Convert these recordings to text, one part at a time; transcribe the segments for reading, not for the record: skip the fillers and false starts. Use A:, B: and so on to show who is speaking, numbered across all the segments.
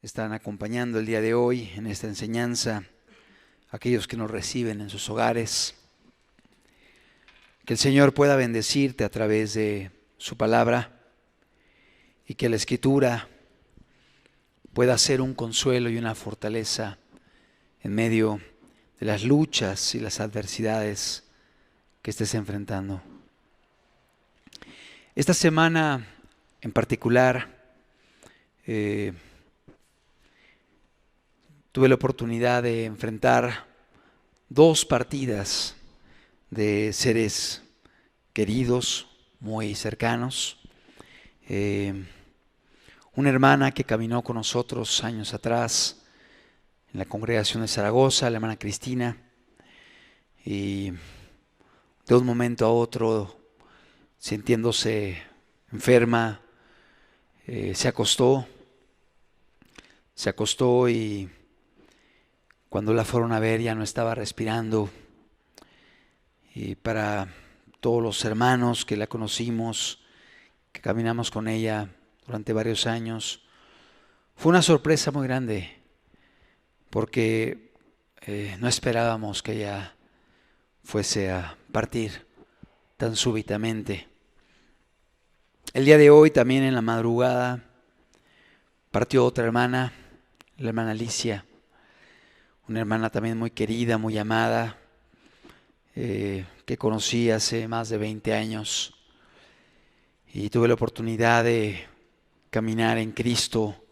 A: están acompañando el día de hoy en esta enseñanza, aquellos que nos reciben en sus hogares. Que el Señor pueda bendecirte a través de su palabra y que la Escritura pueda ser un consuelo y una fortaleza en medio de las luchas y las adversidades que estés enfrentando. Esta semana en particular tuve la oportunidad de enfrentar dos partidas de seres queridos, muy cercanos. Una hermana que caminó con nosotros años atrás en la congregación de Zaragoza, la hermana Cristina, y de un momento a otro, sintiéndose enferma, se acostó y cuando la fueron a ver ya no estaba respirando. Y para todos los hermanos que la conocimos, que caminamos con ella durante varios años, fue una sorpresa muy grande, porque no esperábamos que ella fuese a partir tan súbitamente. El día de hoy, también en la madrugada, partió otra hermana, la hermana Alicia, una hermana también muy querida, muy amada, que conocí hace más de 20 años y tuve la oportunidad de caminar en Cristo,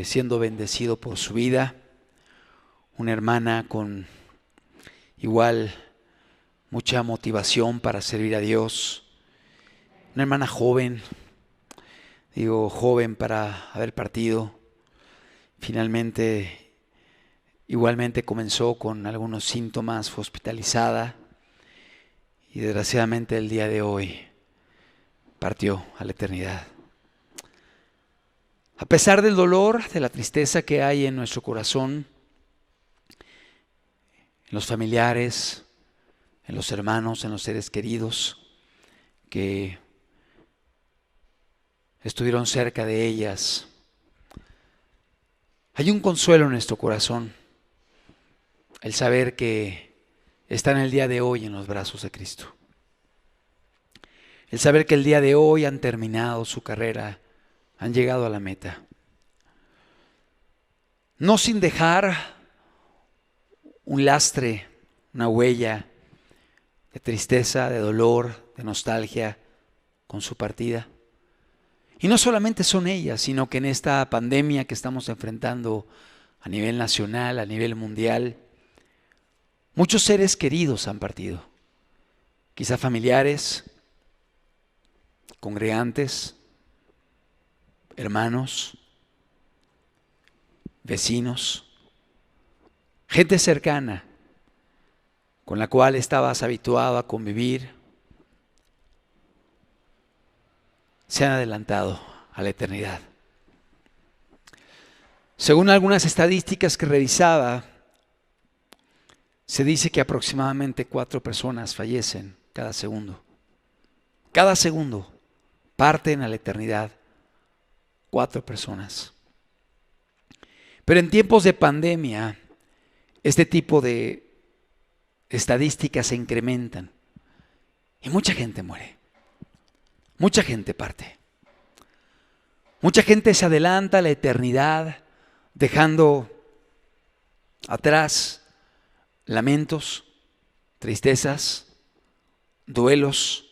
A: siendo bendecido por su vida. Una hermana con igual mucha motivación para servir a Dios, una hermana joven, digo joven para haber partido. Finalmente, igualmente comenzó con algunos síntomas, fue hospitalizada y desgraciadamente el día de hoy partió a la eternidad. A pesar del dolor, de la tristeza que hay en nuestro corazón, en los familiares, en los hermanos, en los seres queridos que estuvieron cerca de ellas, hay un consuelo en nuestro corazón. El saber que están el día de hoy en los brazos de Cristo. El saber que el día de hoy han terminado su carrera, han llegado a la meta. No sin dejar un lastre, una huella de tristeza, de dolor, de nostalgia con su partida. Y no solamente son ellas, sino que en esta pandemia que estamos enfrentando a nivel nacional, a nivel mundial, muchos seres queridos han partido, quizá familiares, congregantes, hermanos, vecinos, gente cercana con la cual estabas habituado a convivir, se han adelantado a la eternidad. Según algunas estadísticas que revisaba, se dice que aproximadamente 4 personas fallecen cada segundo. Cada segundo parten a la eternidad 4 personas. Pero en tiempos de pandemia, este tipo de estadísticas se incrementan y mucha gente muere. Mucha gente parte. Mucha gente se adelanta a la eternidad, dejando atrás lamentos, tristezas, duelos,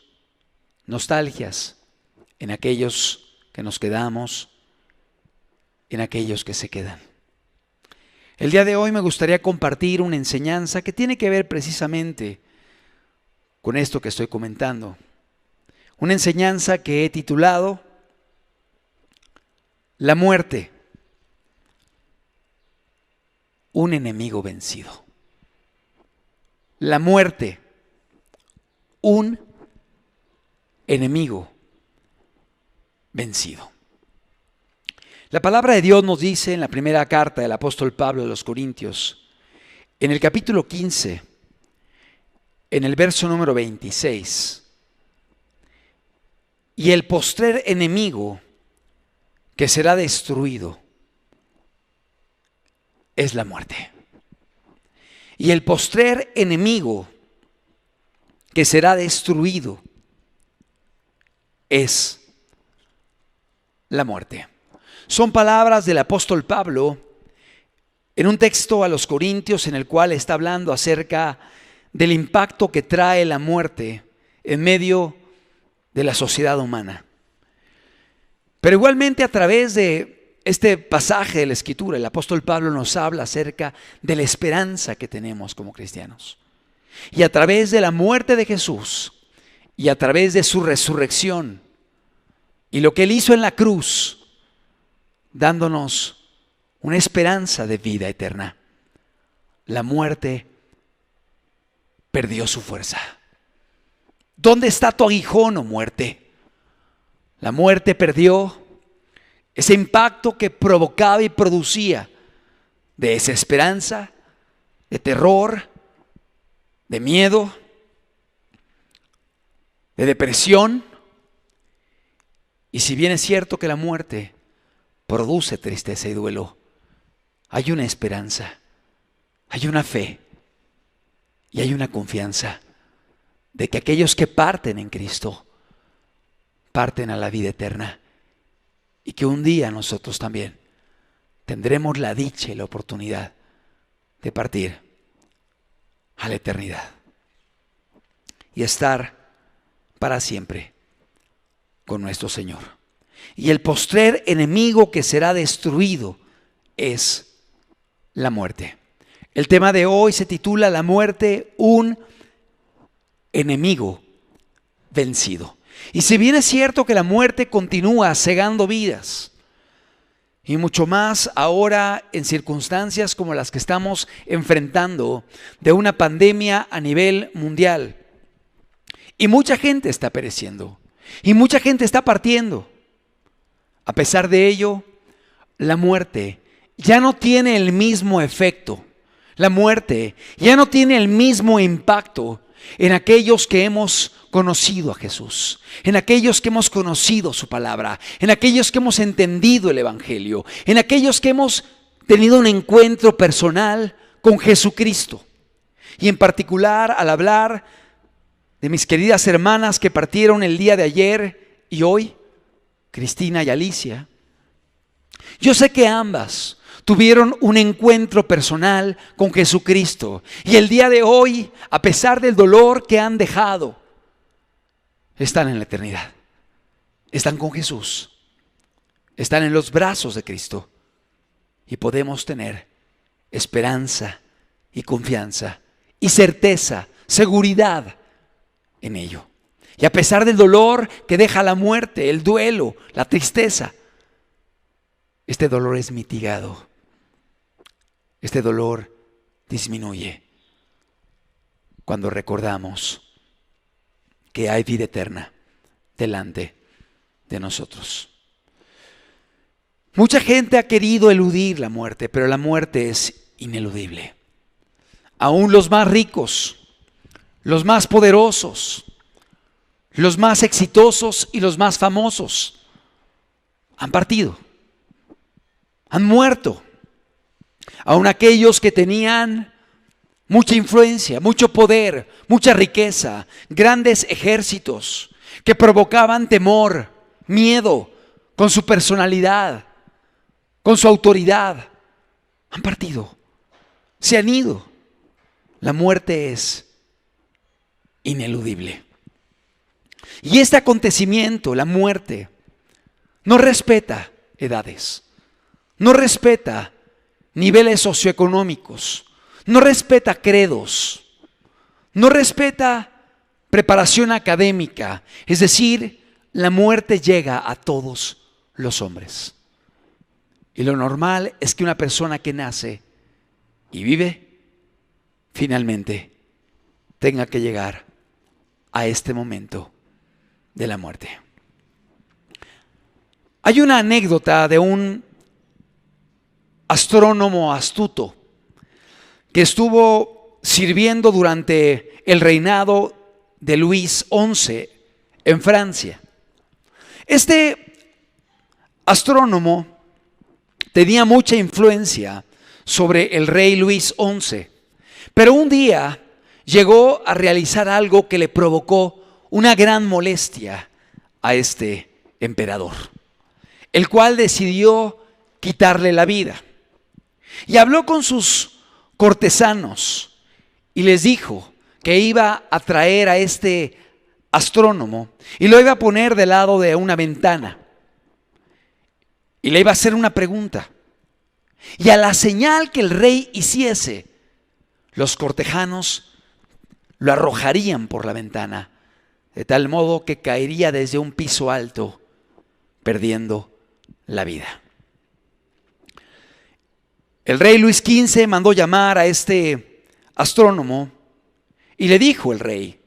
A: nostalgias en aquellos que nos quedamos, en aquellos que se quedan. El día de hoy me gustaría compartir una enseñanza que tiene que ver precisamente con esto que estoy comentando. Una enseñanza que he titulado La muerte, un enemigo vencido. La muerte, un enemigo vencido. La palabra de Dios nos dice en la primera carta del apóstol Pablo a los Corintios, en el capítulo 15, en el verso número 26, y el postrer enemigo que será destruido es la muerte. Y el postrer enemigo que será destruido es la muerte. Son palabras del apóstol Pablo en un texto a los Corintios en el cual está hablando acerca del impacto que trae la muerte en medio de la sociedad humana. Pero igualmente a través de este pasaje de la Escritura, el apóstol Pablo nos habla acerca de la esperanza que tenemos como cristianos. Y a través de la muerte de Jesús y a través de su resurrección y lo que Él hizo en la cruz, dándonos una esperanza de vida eterna, la muerte perdió su fuerza. ¿Dónde está tu aguijón, oh muerte? La muerte perdió ese impacto que provocaba y producía de desesperanza, de terror, de miedo, de depresión. Y si bien es cierto que la muerte produce tristeza y duelo, hay una esperanza, hay una fe y hay una confianza de que aquellos que parten en Cristo parten a la vida eterna y que un día nosotros también tendremos la dicha y la oportunidad de partir a la eternidad y estar para siempre con nuestro Señor. Y el postrer enemigo que será destruido es la muerte. El tema de hoy se titula La muerte, un enemigo vencido. Y si bien es cierto que la muerte continúa cegando vidas, y mucho más ahora en circunstancias como las que estamos enfrentando de una pandemia a nivel mundial, y mucha gente está pereciendo, y mucha gente está partiendo, a pesar de ello, la muerte ya no tiene el mismo efecto. La muerte ya no tiene el mismo impacto en aquellos que hemos conocido a Jesús, en aquellos que hemos conocido su palabra, en aquellos que hemos entendido el Evangelio, en aquellos que hemos tenido un encuentro personal con Jesucristo. Y en particular al hablar de mis queridas hermanas que partieron el día de ayer y hoy, Cristina y Alicia, yo sé que ambas tuvieron un encuentro personal con Jesucristo y el día de hoy, a pesar del dolor que han dejado, están en la eternidad, están con Jesús, están en los brazos de Cristo y podemos tener esperanza y confianza y certeza, seguridad en ello. Y a pesar del dolor que deja la muerte, el duelo, la tristeza, este dolor es mitigado. Este dolor disminuye cuando recordamos que hay vida eterna delante de nosotros. Mucha gente ha querido eludir la muerte, pero la muerte es ineludible. Aún los más ricos, los más poderosos, los más exitosos y los más famosos han partido, han muerto. Aún aquellos que tenían mucha influencia, mucho poder, mucha riqueza, grandes ejércitos que provocaban temor, miedo con su personalidad, con su autoridad, han partido, se han ido. La muerte es ineludible. Y este acontecimiento, la muerte, no respeta edades, no respeta niveles socioeconómicos, no respeta credos, no respeta preparación académica. Es decir, la muerte llega a todos los hombres. Y lo normal es que una persona que nace y vive, finalmente tenga que llegar a este momento de la muerte. Hay una anécdota de un astrónomo astuto que estuvo sirviendo durante el reinado de Luis XI en Francia. Este astrónomo tenía mucha influencia sobre el rey Luis XI. Pero un día llegó a realizar algo que le provocó una gran molestia a este emperador, el cual decidió quitarle la vida. Y habló con sus cortesanos y les dijo que iba a traer a este astrónomo y lo iba a poner del lado de una ventana y le iba a hacer una pregunta. Y a la señal que el rey hiciese, los cortesanos lo arrojarían por la ventana, de tal modo que caería desde un piso alto, perdiendo la vida. El rey Luis XV mandó llamar a este astrónomo y le dijo el rey: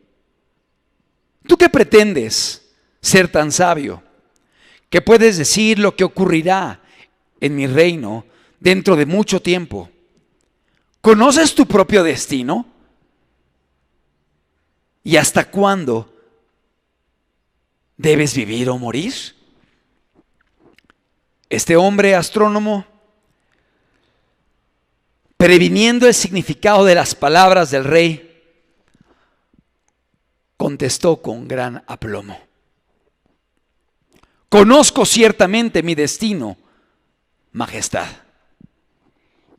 A: ¿tú qué pretendes ser tan sabio que puedes decir lo que ocurrirá en mi reino dentro de mucho tiempo? ¿Conoces tu propio destino? ¿Y hasta cuándo debes vivir o morir? Este hombre astrónomo, previniendo el significado de las palabras del rey, contestó con gran aplomo: conozco ciertamente mi destino, majestad,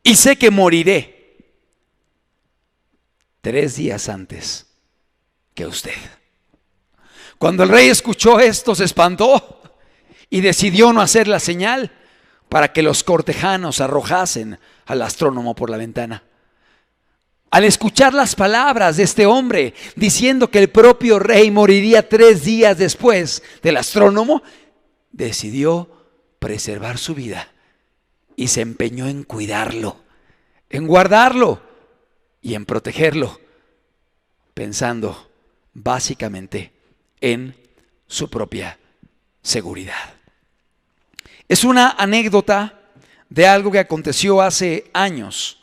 A: y sé que moriré 3 días antes que usted. Cuando el rey escuchó esto, se espantó y decidió no hacer la señal para que los cortesanos arrojasen al astrónomo por la ventana. Al escuchar las palabras de este hombre diciendo que el propio rey moriría 3 días después del astrónomo, decidió preservar su vida y se empeñó en cuidarlo, en guardarlo y en protegerlo, pensando básicamente en su propia seguridad. Es una anécdota de algo que aconteció hace años,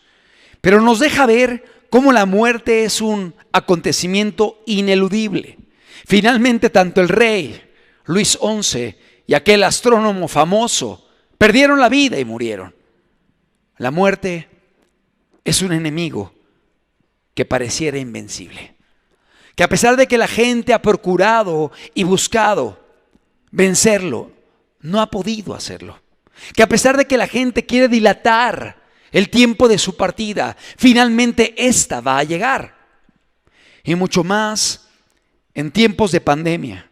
A: pero nos deja ver cómo la muerte es un acontecimiento ineludible. Finalmente, tanto el rey Luis XI y aquel astrónomo famoso perdieron la vida y murieron. La muerte es un enemigo que pareciera invencible, que a pesar de que la gente ha procurado y buscado vencerlo, no ha podido hacerlo. Que a pesar de que la gente quiere dilatar el tiempo de su partida, finalmente esta va a llegar. Y mucho más en tiempos de pandemia,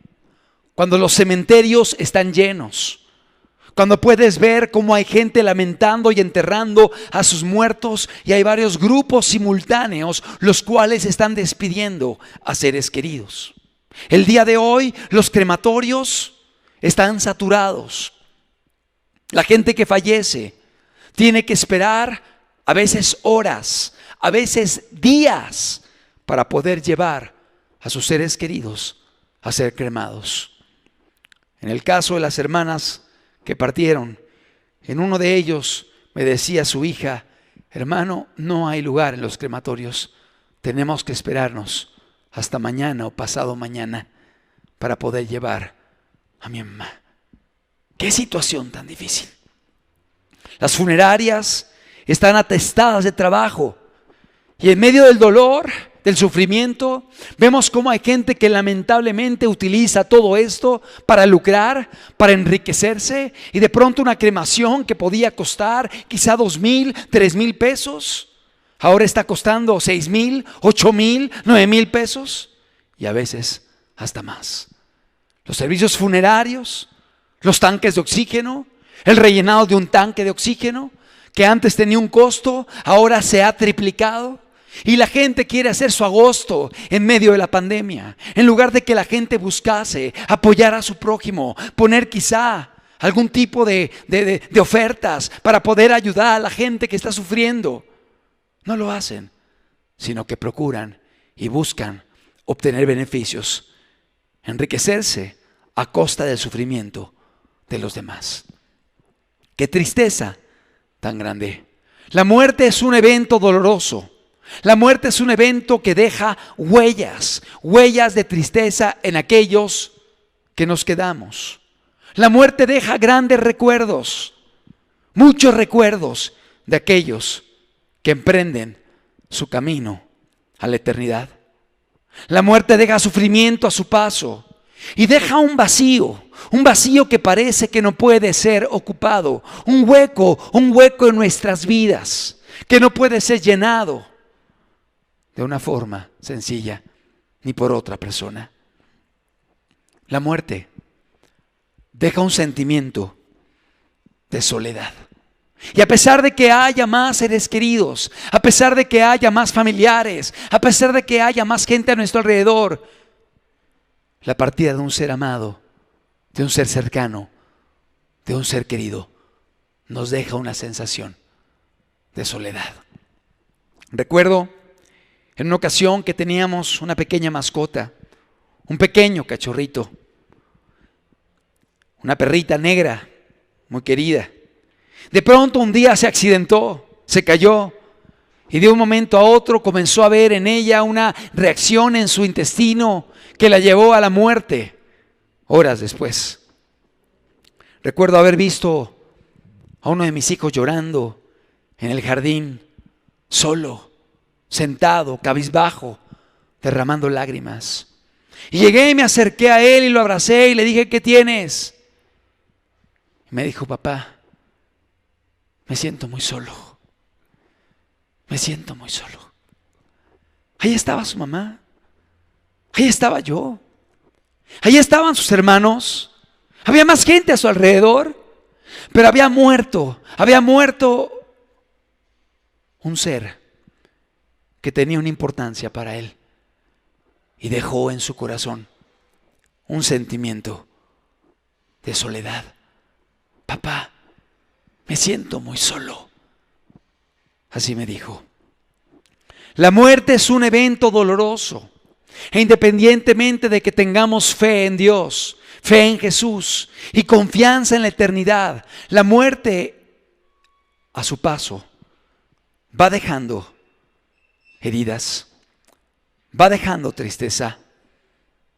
A: cuando los cementerios están llenos, cuando puedes ver cómo hay gente lamentando y enterrando a sus muertos, y hay varios grupos simultáneos los cuales están despidiendo a seres queridos. El día de hoy los crematorios están saturados. La gente que fallece tiene que esperar a veces horas, a veces días, para poder llevar a sus seres queridos a ser cremados. En el caso de las hermanas que partieron, en uno de ellos me decía su hija: hermano, no hay lugar en los crematorios, tenemos que esperarnos hasta mañana o pasado mañana para poder llevar a mi mamá. ¡Qué situación tan difícil! Las funerarias están atestadas de trabajo, y en medio del dolor, del sufrimiento, vemos cómo hay gente que lamentablemente utiliza todo esto para lucrar, para enriquecerse, y de pronto una cremación que podía costar quizá 2,000, 3,000 pesos, ahora está costando 6,000, 8,000, 9,000 pesos, y a veces hasta más. Los servicios funerarios, los tanques de oxígeno, el rellenado de un tanque de oxígeno que antes tenía un costo, ahora se ha triplicado. Y la gente quiere hacer su agosto en medio de la pandemia, en lugar de que la gente buscase apoyar a su prójimo, poner quizá algún tipo de ofertas para poder ayudar a la gente que está sufriendo. No lo hacen, sino que procuran y buscan obtener beneficios, enriquecerse a costa del sufrimiento de los demás. ¡Qué tristeza tan grande! La muerte es un evento doloroso. La muerte es un evento que deja huellas de tristeza en aquellos que nos quedamos. La muerte deja grandes recuerdos, muchos recuerdos de aquellos que emprenden su camino a la eternidad. La muerte deja sufrimiento a su paso y deja un vacío que parece que no puede ser ocupado, un hueco en nuestras vidas que no puede ser llenado de una forma sencilla ni por otra persona. La muerte deja un sentimiento de soledad. Y a pesar de que haya más seres queridos, a pesar de que haya más familiares, a pesar de que haya más gente a nuestro alrededor, la partida de un ser amado, de un ser cercano, de un ser querido, nos deja una sensación de soledad. Recuerdo en una ocasión que teníamos una pequeña mascota, un pequeño cachorrito, una perrita negra, muy querida. De pronto un día se accidentó, se cayó y de un momento a otro comenzó a ver en ella una reacción en su intestino que la llevó a la muerte horas después. Recuerdo haber visto a uno de mis hijos llorando en el jardín, solo, sentado, cabizbajo, derramando lágrimas. Y llegué y me acerqué a él y lo abracé y le dije: ¿qué tienes? Y me dijo: papá, me siento muy solo. Me siento muy solo. Ahí estaba su mamá. Ahí estaba yo. Ahí estaban sus hermanos. Había más gente a su alrededor. Pero había muerto un ser que tenía una importancia para él. Y dejó en su corazón un sentimiento de soledad. Papá, me siento muy solo. Así me dijo. La muerte es un evento doloroso. E independientemente de que tengamos fe en Dios, fe en Jesús y confianza en la eternidad, la muerte a su paso va dejando heridas, va dejando tristeza,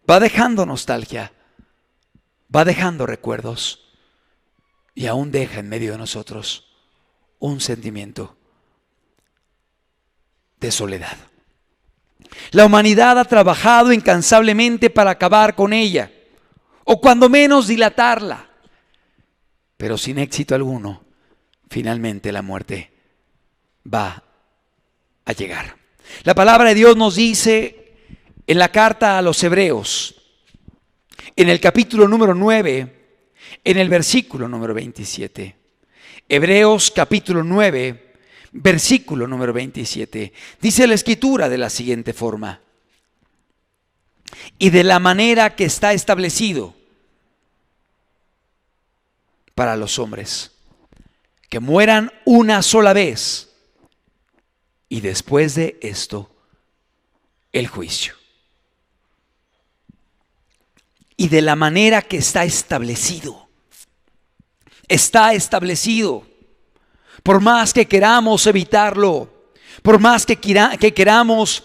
A: va dejando nostalgia, va dejando recuerdos y aún deja en medio de nosotros un sentimiento de soledad. La humanidad ha trabajado incansablemente para acabar con ella, o cuando menos dilatarla, pero sin éxito alguno. Finalmente la muerte va a llegar. La palabra de Dios nos dice en la carta a los Hebreos, en el capítulo número 9, en el versículo número 27. Hebreos capítulo 9, versículo número 27. Dice la Escritura de la siguiente forma: y de la manera que está establecido para los hombres, que mueran una sola vez, y después de esto, el juicio. Y de la manera que está establecido. Está establecido. Por más que queramos evitarlo, por más que queramos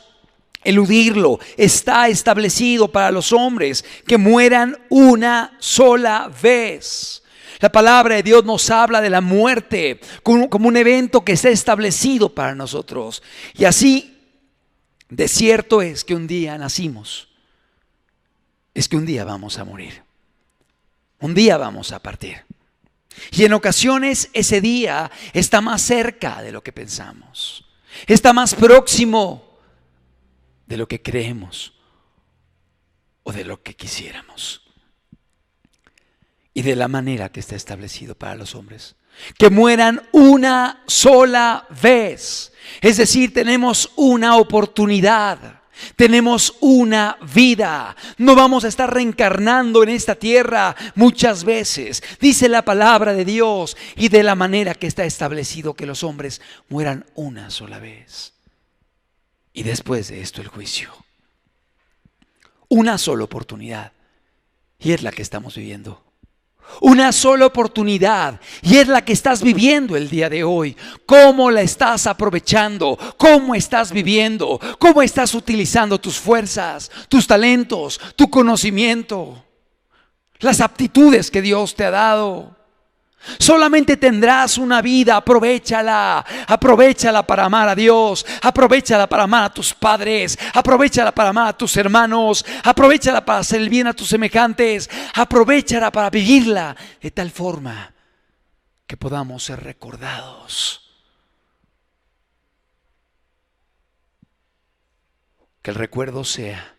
A: eludirlo, está establecido para los hombres que mueran una sola vez. La palabra de Dios nos habla de la muerte como un evento que está establecido para nosotros. Y así, de cierto es que un día nacimos, es que un día vamos a morir, un día vamos a partir. Y en ocasiones ese día está más cerca de lo que pensamos, está más próximo de lo que creemos o de lo que quisiéramos. Y de la manera que está establecido para los hombres, que mueran una sola vez. Es decir, tenemos una oportunidad. Tenemos una vida. No vamos a estar reencarnando en esta tierra muchas veces. Dice la palabra de Dios, y de la manera que está establecido que los hombres mueran una sola vez. Y después de esto el juicio. Una sola oportunidad. Y es la que estamos viviendo. Una sola oportunidad, y es la que estás viviendo el día de hoy. ¿Cómo la estás aprovechando? ¿Cómo estás viviendo? ¿Cómo estás utilizando tus fuerzas, tus talentos, tu conocimiento, las aptitudes que Dios te ha dado? Solamente tendrás una vida, aprovéchala para amar a Dios, aprovéchala para amar a tus padres, aprovéchala para amar a tus hermanos, aprovéchala para hacer el bien a tus semejantes, aprovéchala para vivirla de tal forma que podamos ser recordados. Que el recuerdo sea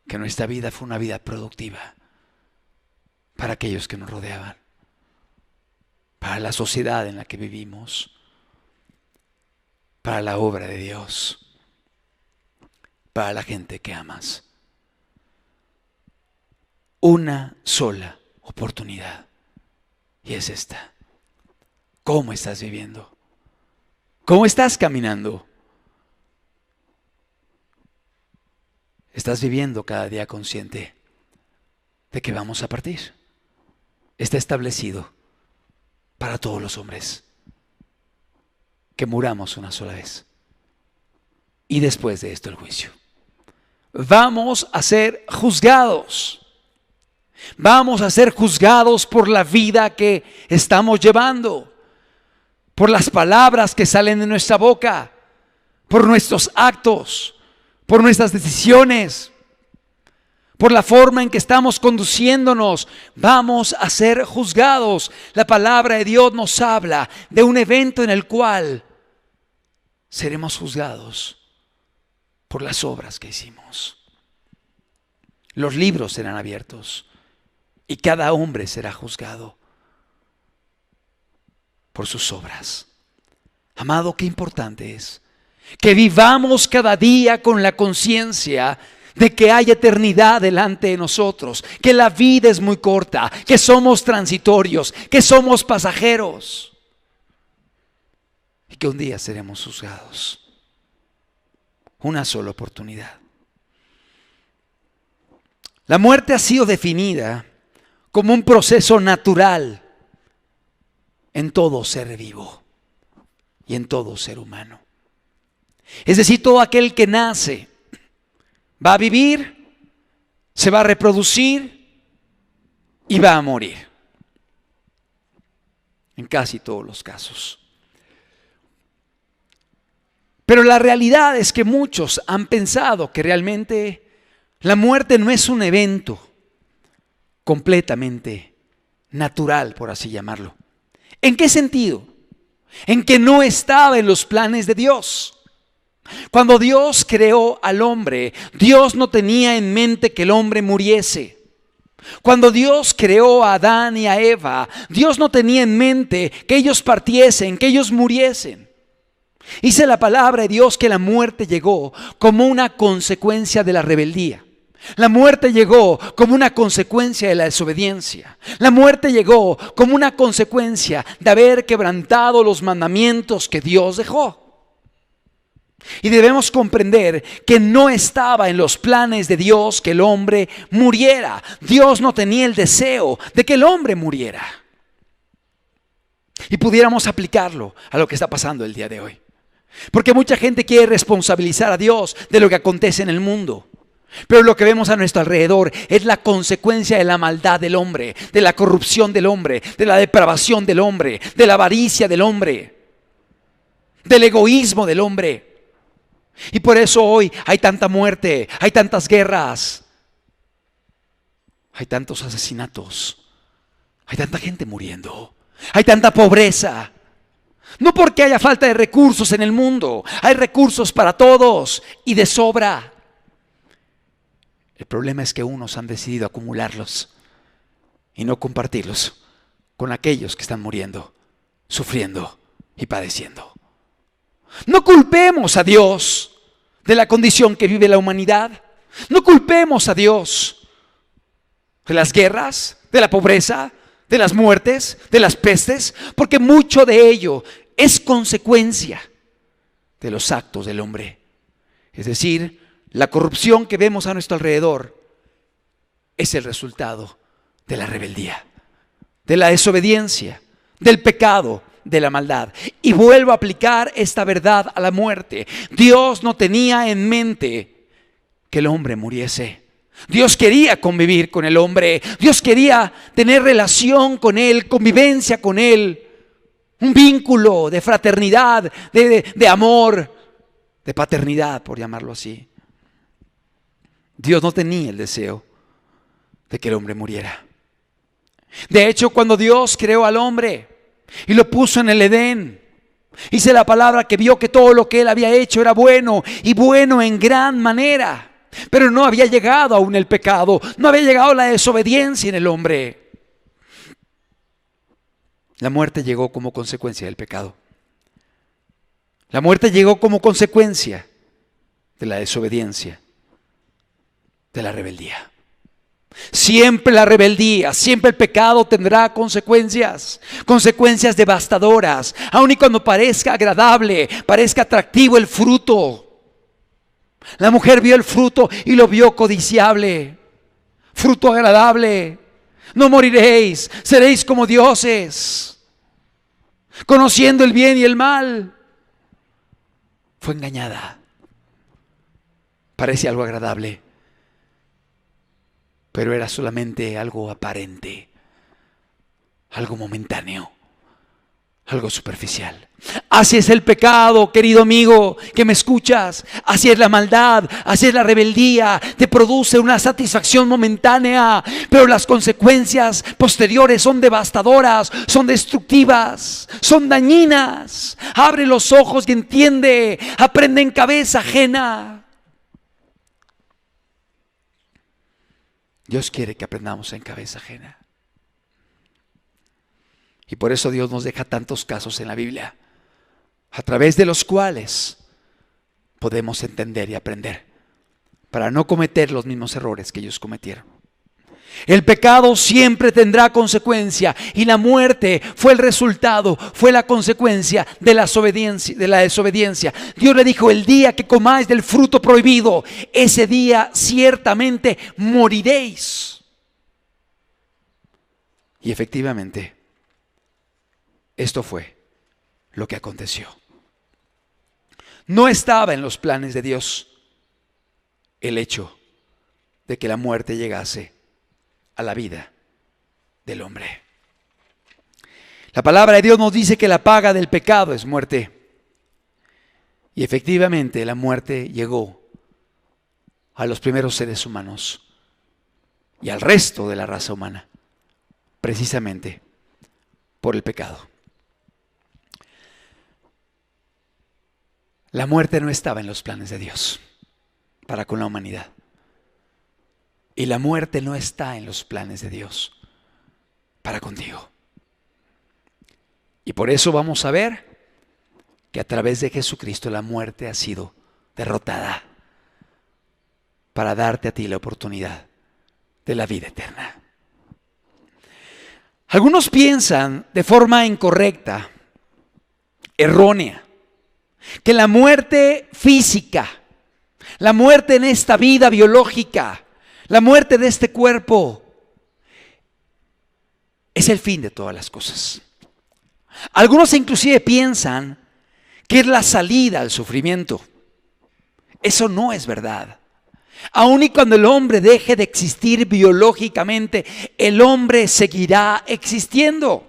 A: que nuestra vida fue una vida productiva para aquellos que nos rodeaban, para la sociedad en la que vivimos, para la obra de Dios, para la gente que amas. Una sola oportunidad, y es esta. ¿Cómo estás viviendo? ¿Cómo estás caminando? ¿Estás viviendo cada día consciente de que vamos a partir? Está establecido para todos los hombres que muramos una sola vez, y después de esto el juicio. Vamos a ser juzgados. Vamos a ser juzgados por la vida que estamos llevando, por las palabras que salen de nuestra boca, por nuestros actos, por nuestras decisiones, por la forma en que estamos conduciéndonos. Vamos a ser juzgados. La palabra de Dios nos habla de un evento en el cual seremos juzgados por las obras que hicimos. Los libros serán abiertos y cada hombre será juzgado por sus obras. Amado, qué importante es que vivamos cada día con la conciencia de que hay eternidad delante de nosotros, que la vida es muy corta, que somos transitorios, que somos pasajeros y que un día seremos juzgados. Una sola oportunidad. La muerte ha sido definida como un proceso natural en todo ser vivo y en todo ser humano. Es decir, todo aquel que nace va a vivir, se va a reproducir y va a morir. En casi todos los casos. Pero la realidad es que muchos han pensado que realmente la muerte no es un evento completamente natural, por así llamarlo. ¿En qué sentido? En que no estaba en los planes de Dios. Cuando Dios creó al hombre, Dios no tenía en mente que el hombre muriese. Cuando Dios creó a Adán y a Eva, Dios no tenía en mente que ellos partiesen, que ellos muriesen. Dice la palabra de Dios que la muerte llegó como una consecuencia de la rebeldía. La muerte llegó como una consecuencia de la desobediencia. La muerte llegó como una consecuencia de haber quebrantado los mandamientos que Dios dejó. Y debemos comprender que no estaba en los planes de Dios que el hombre muriera. Dios no tenía el deseo de que el hombre muriera. Y pudiéramos aplicarlo a lo que está pasando el día de hoy. Porque mucha gente quiere responsabilizar a Dios de lo que acontece en el mundo. Pero lo que vemos a nuestro alrededor es la consecuencia de la maldad del hombre, de la corrupción del hombre, de la depravación del hombre, de la avaricia del hombre, del egoísmo del hombre. Y por eso hoy hay tanta muerte, hay tantas guerras, hay tantos asesinatos, hay tanta gente muriendo, hay tanta pobreza. No porque haya falta de recursos en el mundo, hay recursos para todos y de sobra. El problema es que unos han decidido acumularlos y no compartirlos con aquellos que están muriendo, sufriendo y padeciendo. No culpemos a Dios de la condición que vive la humanidad. No culpemos a Dios de las guerras, de la pobreza, de las muertes, de las pestes, porque mucho de ello es consecuencia de los actos del hombre. Es decir, la corrupción que vemos a nuestro alrededor es el resultado de la rebeldía, de la desobediencia, del pecado, de la maldad. Y vuelvo a aplicar esta verdad a la muerte. Dios no tenía en mente que el hombre muriese. Dios quería convivir con el hombre. Dios quería tener relación con él, convivencia con él. Un vínculo de fraternidad, de amor, de paternidad, por llamarlo así. Dios no tenía el deseo de que el hombre muriera. De hecho, cuando Dios creó al hombre y lo puso en el Edén, dice la palabra que vio que todo lo que él había hecho era bueno, y bueno en gran manera. Pero no había llegado aún el pecado, no había llegado la desobediencia en el hombre. La muerte llegó como consecuencia del pecado. La muerte llegó como consecuencia de la desobediencia, de la rebeldía. Siempre la rebeldía, siempre el pecado tendrá consecuencias, consecuencias devastadoras, aun y cuando parezca agradable, parezca atractivo el fruto. La mujer vio el fruto y lo vio codiciable, fruto agradable. No moriréis, seréis como dioses, conociendo el bien y el mal. Fue engañada. Parece algo agradable, pero era solamente algo aparente, algo momentáneo, algo superficial. Así es el pecado, querido amigo que me escuchas. Así es la maldad, así es la rebeldía. Te produce una satisfacción momentánea, pero las consecuencias posteriores son devastadoras, son destructivas, son dañinas. Abre los ojos y entiende, aprende en cabeza ajena. Dios quiere que aprendamos en cabeza ajena. Y por eso Dios nos deja tantos casos en la Biblia, a través de los cuales podemos entender y aprender, para no cometer los mismos errores que ellos cometieron. El pecado siempre tendrá consecuencia, y la muerte fue el resultado, fue la consecuencia de la desobediencia. Dios le dijo: el día que comáis del fruto prohibido, ese día ciertamente moriréis. Y efectivamente, esto fue lo que aconteció. No estaba en los planes de Dios el hecho de que la muerte llegase a la vida del hombre. La palabra de Dios nos dice que la paga del pecado es muerte. Y efectivamente la muerte llegó a los primeros seres humanos y al resto de la raza humana, precisamente por el pecado. La muerte no estaba en los planes de Dios para con la humanidad. Y la muerte no está en los planes de Dios para contigo. Y por eso vamos a ver que a través de Jesucristo la muerte ha sido derrotada, para darte a ti la oportunidad de la vida eterna. Algunos piensan de forma incorrecta, errónea, que la muerte física, la muerte en esta vida biológica, la muerte de este cuerpo es el fin de todas las cosas. Algunos inclusive piensan que es la salida al sufrimiento. Eso no es verdad. Aun y cuando el hombre deje de existir biológicamente, el hombre seguirá existiendo.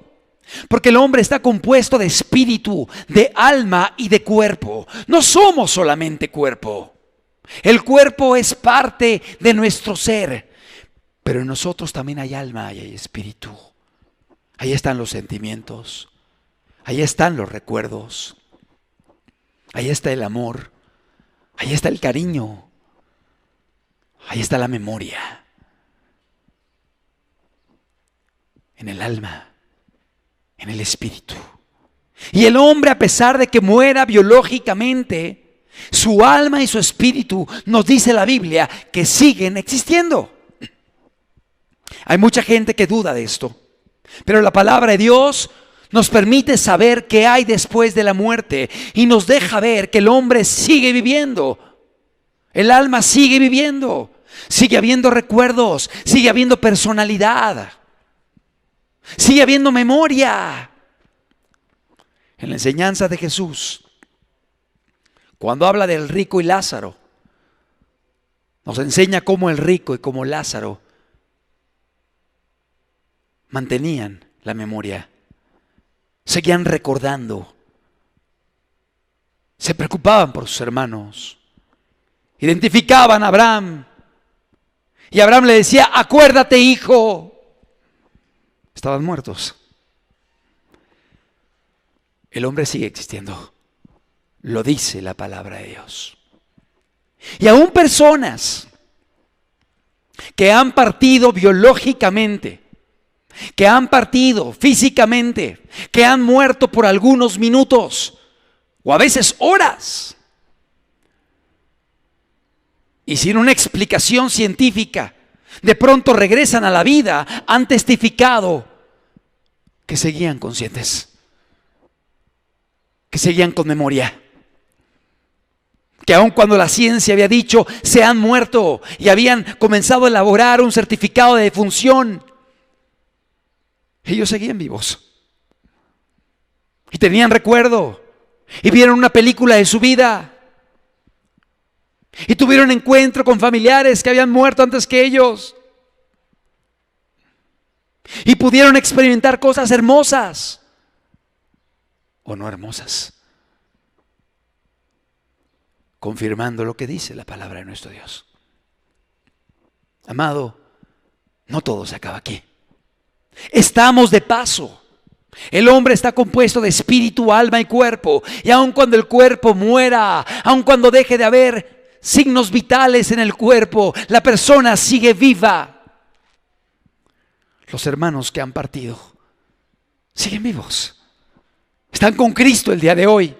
A: Porque el hombre está compuesto de espíritu, de alma y de cuerpo. No somos solamente cuerpo. El cuerpo es parte de nuestro ser, pero en nosotros también hay alma y hay espíritu. Ahí están los sentimientos, ahí están los recuerdos, ahí está el amor, ahí está el cariño, ahí está la memoria. En el alma, en el espíritu. Y el hombre, a pesar de que muera biológicamente, su alma y su espíritu, nos dice la Biblia, que siguen existiendo. Hay mucha gente que duda de esto, pero la palabra de Dios nos permite saber qué hay después de la muerte y nos deja ver que el hombre sigue viviendo, el alma sigue viviendo, sigue habiendo recuerdos, sigue habiendo personalidad, sigue habiendo memoria. En la enseñanza de Jesús, cuando habla del rico y Lázaro, nos enseña cómo el rico y cómo Lázaro mantenían la memoria, seguían recordando, se preocupaban por sus hermanos, identificaban a Abraham y Abraham le decía: acuérdate, hijo. Estaban muertos. El hombre sigue existiendo, lo dice la palabra de Dios. Y aún personas que han partido biológicamente, que han partido físicamente, que han muerto por algunos minutos o a veces horas, y sin una explicación científica, de pronto regresan a la vida, han testificado que seguían conscientes, que seguían con memoria, que aun cuando la ciencia había dicho se han muerto y habían comenzado a elaborar un certificado de defunción, ellos seguían vivos y tenían recuerdo y vieron una película de su vida y tuvieron encuentro con familiares que habían muerto antes que ellos y pudieron experimentar cosas hermosas o no hermosas, confirmando lo que dice la palabra de nuestro Dios. Amado, no todo se acaba aquí. Estamos de paso. El hombre está compuesto de espíritu, alma y cuerpo. Y aun cuando el cuerpo muera, aun cuando deje de haber signos vitales en el cuerpo, la persona sigue viva. Los hermanos que han partido siguen vivos. Están con Cristo el día de hoy.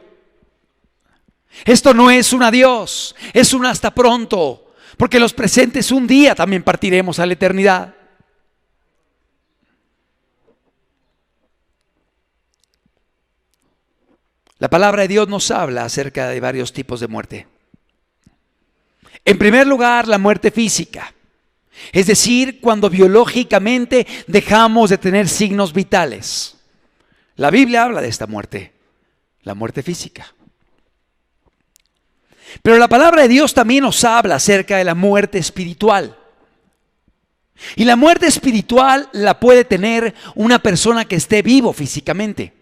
A: Esto no es un adiós, es un hasta pronto, porque los presentes un día también partiremos a la eternidad. La palabra de Dios nos habla acerca de varios tipos de muerte. En primer lugar, la muerte física, es decir, cuando biológicamente dejamos de tener signos vitales. La Biblia habla de esta muerte, la muerte física. Pero la palabra de Dios también nos habla acerca de la muerte espiritual. Y la muerte espiritual la puede tener una persona que esté vivo físicamente.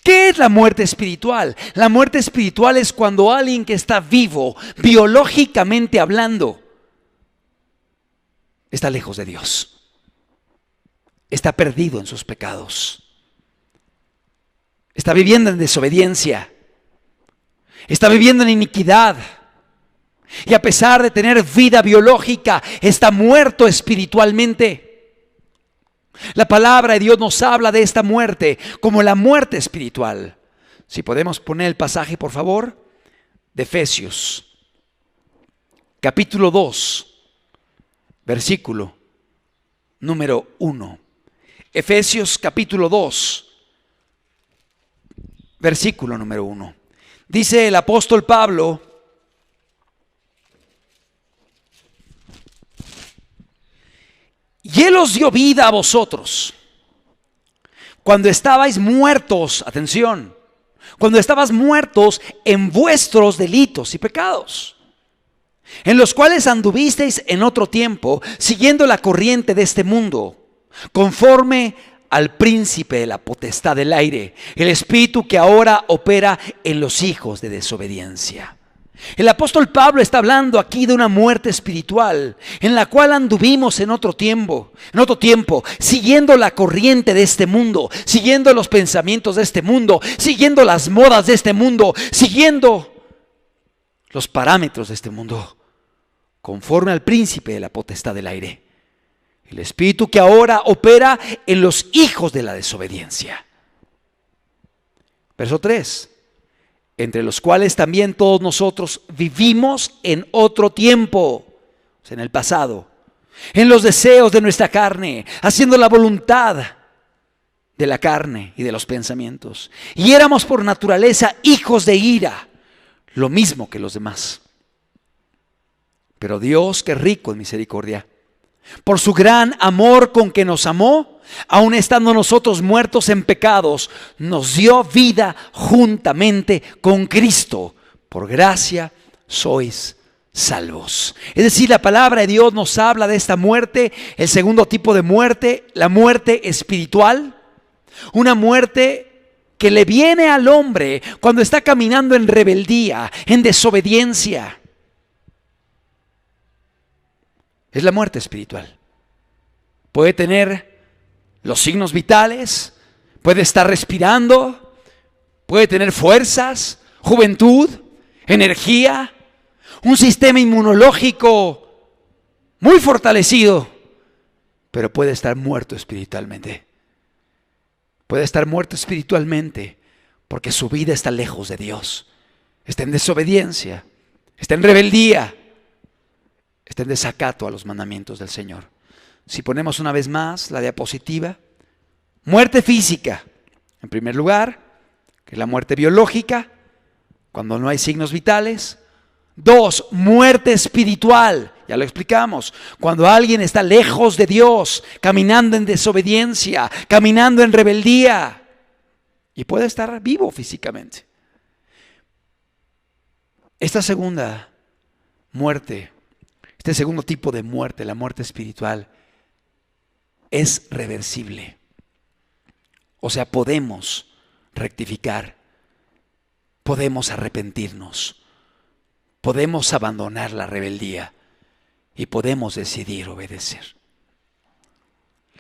A: ¿Qué es la muerte espiritual? La muerte espiritual es cuando alguien que está vivo, biológicamente hablando, está lejos de Dios. Está perdido en sus pecados. Está viviendo en desobediencia. Está viviendo en iniquidad. Y a pesar de tener vida biológica, está muerto espiritualmente. La palabra de Dios nos habla de esta muerte como la muerte espiritual. Si podemos poner el pasaje, por favor, de Efesios, capítulo 2, versículo número 1. Efesios capítulo 2, versículo número 1. Dice el apóstol Pablo: y Él os dio vida a vosotros cuando estabais muertos, atención, cuando estabas muertos en vuestros delitos y pecados, en los cuales anduvisteis en otro tiempo, siguiendo la corriente de este mundo, conforme al príncipe de la potestad del aire, el espíritu que ahora opera en los hijos de desobediencia. El apóstol Pablo está hablando aquí de una muerte espiritual en la cual anduvimos en otro tiempo, siguiendo la corriente de este mundo, siguiendo los pensamientos de este mundo, siguiendo las modas de este mundo, siguiendo los parámetros de este mundo, conforme al príncipe de la potestad del aire, el espíritu que ahora opera en los hijos de la desobediencia. Verso 3. Entre los cuales también todos nosotros vivimos en otro tiempo, o sea, en el pasado, en los deseos de nuestra carne, haciendo la voluntad de la carne y de los pensamientos. Y éramos por naturaleza hijos de ira, lo mismo que los demás. Pero Dios, que es rico en misericordia, por su gran amor con que nos amó, aun estando nosotros muertos en pecados, nos dio vida juntamente con Cristo. Por gracia sois salvos. Es decir, la palabra de Dios nos habla de esta muerte, el segundo tipo de muerte, la muerte espiritual. Una muerte que le viene al hombre cuando está caminando en rebeldía, en desobediencia. Es la muerte espiritual. Puede tener los signos vitales, puede estar respirando, puede tener fuerzas, juventud, energía, un sistema inmunológico muy fortalecido, pero puede estar muerto espiritualmente. Puede estar muerto espiritualmente porque su vida está lejos de Dios. Está en desobediencia, está en rebeldía, está en desacato a los mandamientos del Señor. Si ponemos una vez más la diapositiva, muerte física, en primer lugar, que es la muerte biológica, cuando no hay signos vitales. 2, muerte espiritual, ya lo explicamos, cuando alguien está lejos de Dios, caminando en desobediencia, caminando en rebeldía, y puede estar vivo físicamente. Esta segunda muerte, este segundo tipo de muerte, la muerte espiritual, es reversible. O sea, podemos rectificar, podemos arrepentirnos, podemos abandonar la rebeldía y podemos decidir obedecer.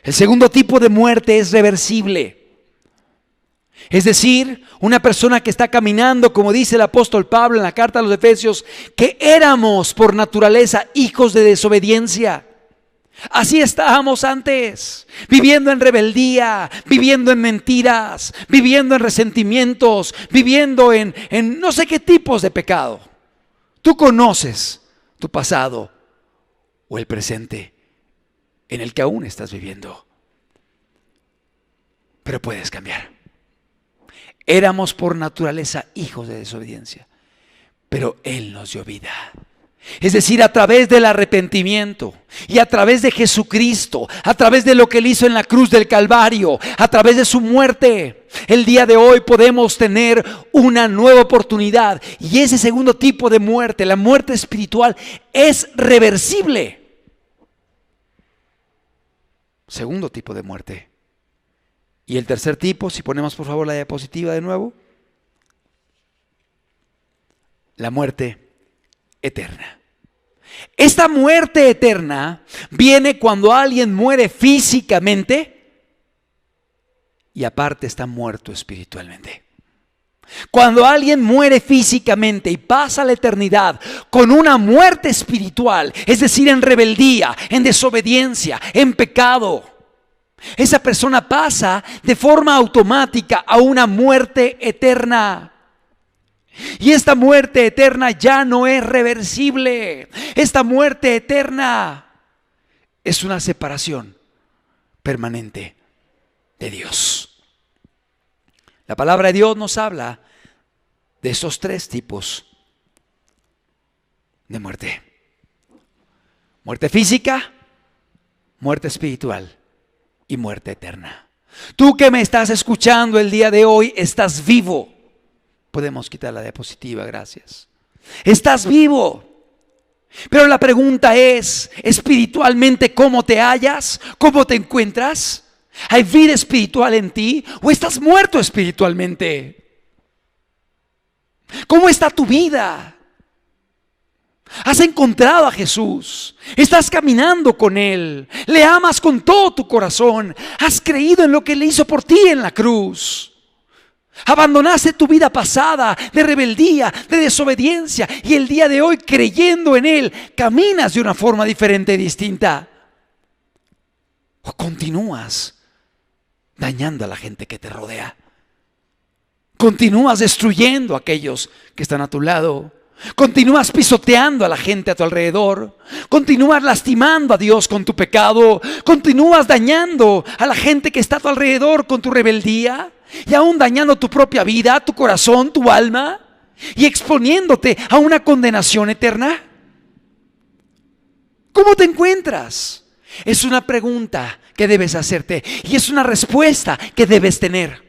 A: El segundo tipo de muerte es reversible. Es decir, una persona que está caminando, como dice el apóstol Pablo en la carta a los Efesios, que éramos por naturaleza hijos de desobediencia. Así estábamos antes, viviendo en rebeldía, viviendo en mentiras, viviendo en resentimientos, viviendo en no sé qué tipos de pecado. Tú conoces tu pasado o el presente en el que aún estás viviendo. Pero puedes cambiar. Éramos por naturaleza hijos de desobediencia, pero Él nos dio vida. Es decir, a través del arrepentimiento y a través de Jesucristo, a través de lo que Él hizo en la cruz del Calvario, a través de su muerte, el día de hoy podemos tener una nueva oportunidad. Y ese segundo tipo de muerte, la muerte espiritual, es reversible. Segundo tipo de muerte. Y el tercer tipo, si ponemos por favor la diapositiva de nuevo, la muerte eterna. Esta muerte eterna viene cuando alguien muere físicamente y aparte está muerto espiritualmente. Cuando alguien muere físicamente y pasa la eternidad con una muerte espiritual, es decir, en rebeldía, en desobediencia, en pecado, esa persona pasa de forma automática a una muerte eterna. Y esta muerte eterna ya no es reversible. Esta muerte eterna es una separación permanente de Dios. La palabra de Dios nos habla de estos tres tipos de muerte. Muerte física, muerte espiritual y muerte eterna. Tú que me estás escuchando el día de hoy, estás vivo. Podemos quitar la diapositiva, gracias. Estás vivo. Pero la pregunta es, espiritualmente, ¿cómo te hallas? ¿Cómo te encuentras? ¿Hay vida espiritual en ti o estás muerto espiritualmente? ¿Cómo está tu vida? ¿Has encontrado a Jesús? ¿Estás caminando con Él? ¿Le amas con todo tu corazón? ¿Has creído en lo que Él hizo por ti en la cruz? Abandonaste tu vida pasada de rebeldía, de desobediencia, y el día de hoy, creyendo en Él, caminas de una forma diferente y distinta. ¿O continúas dañando a la gente que te rodea? ¿Continúas destruyendo a aquellos que están a tu lado? ¿Continúas pisoteando a la gente a tu alrededor? ¿Continúas lastimando a Dios con tu pecado? ¿Continúas dañando a la gente que está a tu alrededor con tu rebeldía? Y aún dañando tu propia vida, tu corazón, tu alma, y exponiéndote a una condenación eterna. ¿Cómo te encuentras? Es una pregunta que debes hacerte y es una respuesta que debes tener.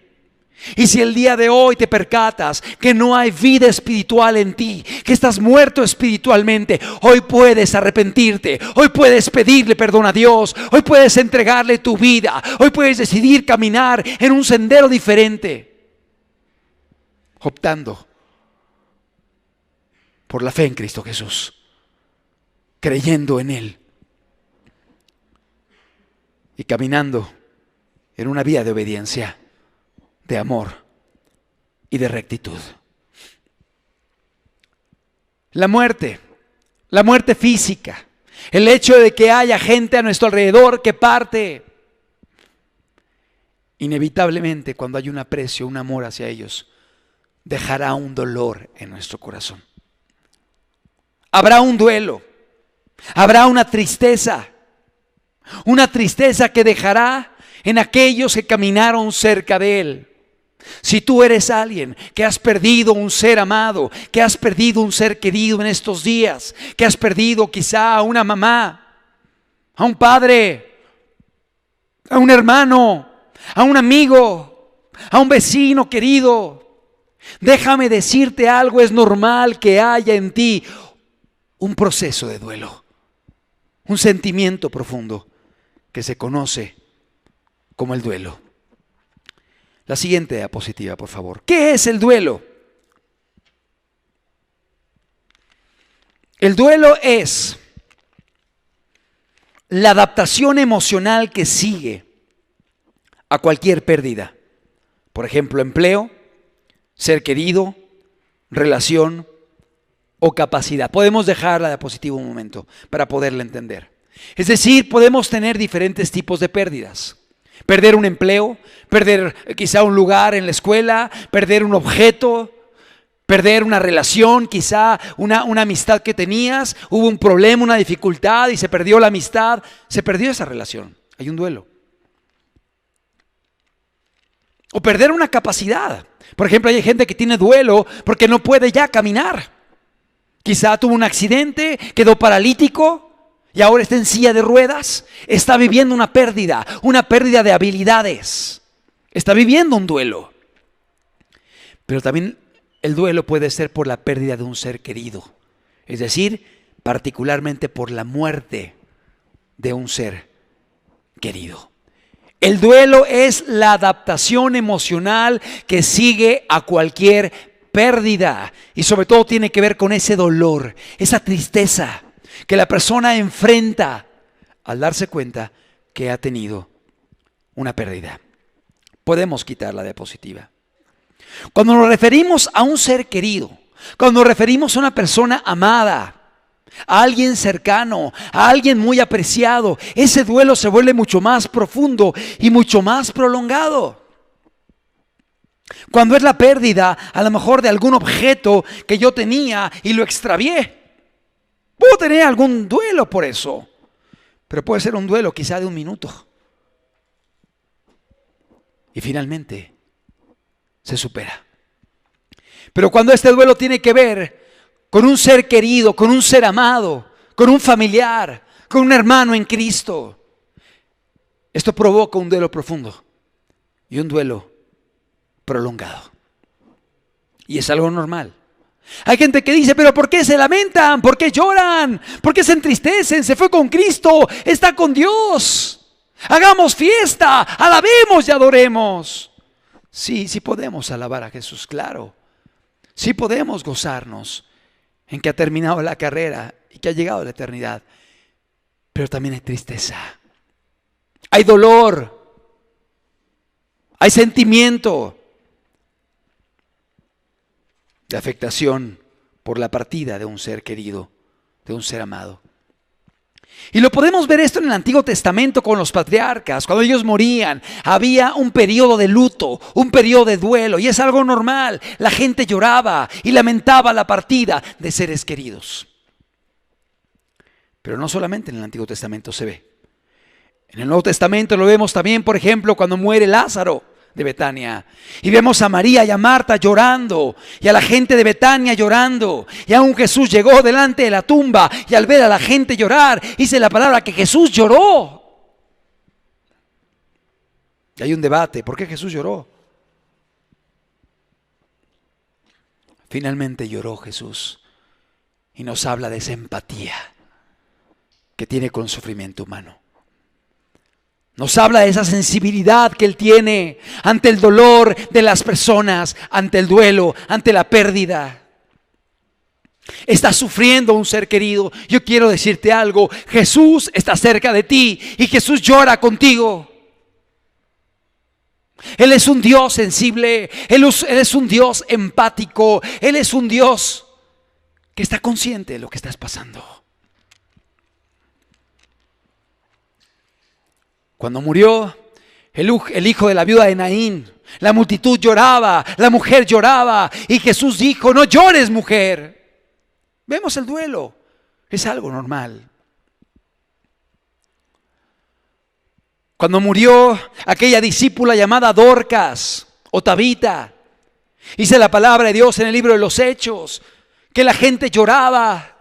A: Y si el día de hoy te percatas que no hay vida espiritual en ti, que estás muerto espiritualmente, hoy puedes arrepentirte, hoy puedes pedirle perdón a Dios, hoy puedes entregarle tu vida, hoy puedes decidir caminar en un sendero diferente, optando por la fe en Cristo Jesús, creyendo en Él y caminando en una vida de obediencia, de amor y de rectitud. La muerte física, el hecho de que haya gente a nuestro alrededor que parte, inevitablemente cuando hay un aprecio, un amor hacia ellos, dejará un dolor en nuestro corazón. Habrá un duelo, habrá una tristeza que dejará en aquellos que caminaron cerca de Él. Si tú eres alguien que has perdido un ser amado, que has perdido un ser querido en estos días, que has perdido quizá a una mamá, a un padre, a un hermano, a un amigo, a un vecino querido, déjame decirte algo, es normal que haya en ti un proceso de duelo, un sentimiento profundo que se conoce como el duelo. La siguiente diapositiva, por favor. ¿Qué es el duelo? El duelo es la adaptación emocional que sigue a cualquier pérdida. Por ejemplo, empleo, ser querido, relación o capacidad. Podemos dejar la diapositiva un momento para poderla entender. Es decir, podemos tener diferentes tipos de pérdidas. Perder un empleo, perder quizá un lugar en la escuela, perder un objeto, perder una relación, quizá una amistad que tenías, hubo un problema, una dificultad y se perdió la amistad, se perdió esa relación, hay un duelo. O perder una capacidad. Por ejemplo, hay gente que tiene duelo porque no puede ya caminar. Quizá tuvo un accidente, quedó paralítico y ahora está en silla de ruedas, está viviendo una pérdida de habilidades, está viviendo un duelo. Pero también el duelo puede ser por la pérdida de un ser querido, es decir, particularmente por la muerte de un ser querido. El duelo es la adaptación emocional que sigue a cualquier pérdida y sobre todo tiene que ver con ese dolor, esa tristeza que la persona enfrenta al darse cuenta que ha tenido una pérdida. Podemos quitar la diapositiva. Cuando nos referimos a un ser querido, cuando nos referimos a una persona amada, a alguien cercano, a alguien muy apreciado, ese duelo se vuelve mucho más profundo y mucho más prolongado. Cuando es la pérdida, a lo mejor de algún objeto que yo tenía y lo extravié, puedo tener algún duelo por eso, pero puede ser un duelo quizá de un minuto. Y finalmente se supera. Pero cuando este duelo tiene que ver con un ser querido, con un ser amado, con un familiar, con un hermano en Cristo, esto provoca un duelo profundo y un duelo prolongado. Y es algo normal. Hay gente que dice, pero ¿por qué se lamentan? ¿Por qué lloran? ¿Por qué se entristecen? Se fue con Cristo, está con Dios. Hagamos fiesta, alabemos y adoremos. Sí, sí podemos alabar a Jesús, claro. Sí podemos gozarnos en que ha terminado la carrera y que ha llegado la eternidad. Pero también hay tristeza, hay dolor, hay sentimiento de afectación por la partida de un ser querido, de un ser amado. Y lo podemos ver esto en el Antiguo Testamento con los patriarcas. Cuando ellos morían, había un periodo de luto, un periodo de duelo, y es algo normal. La gente lloraba y lamentaba la partida de seres queridos. Pero no solamente en el Antiguo Testamento se ve. En el Nuevo Testamento lo vemos también, por ejemplo, cuando muere Lázaro de Betania. Y vemos a María y a Marta llorando, y a la gente de Betania llorando. Y aún Jesús llegó delante de la tumba, y al ver a la gente llorar, dice la palabra que Jesús lloró. Y hay un debate, ¿por qué Jesús lloró? Finalmente lloró Jesús y nos habla de esa empatía que tiene con el sufrimiento humano. Nos habla de esa sensibilidad que Él tiene ante el dolor de las personas, ante el duelo, ante la pérdida. Estás sufriendo un ser querido. Yo quiero decirte algo. Jesús está cerca de ti y Jesús llora contigo. Él es un Dios sensible. Él es un Dios empático. Él es un Dios que está consciente de lo que estás pasando. Cuando murió el hijo de la viuda de Naín, la multitud lloraba, la mujer lloraba y Jesús dijo: no llores, mujer. Vemos el duelo, es algo normal. Cuando murió aquella discípula llamada Dorcas o Tabita, dice la palabra de Dios en el libro de los Hechos, que la gente lloraba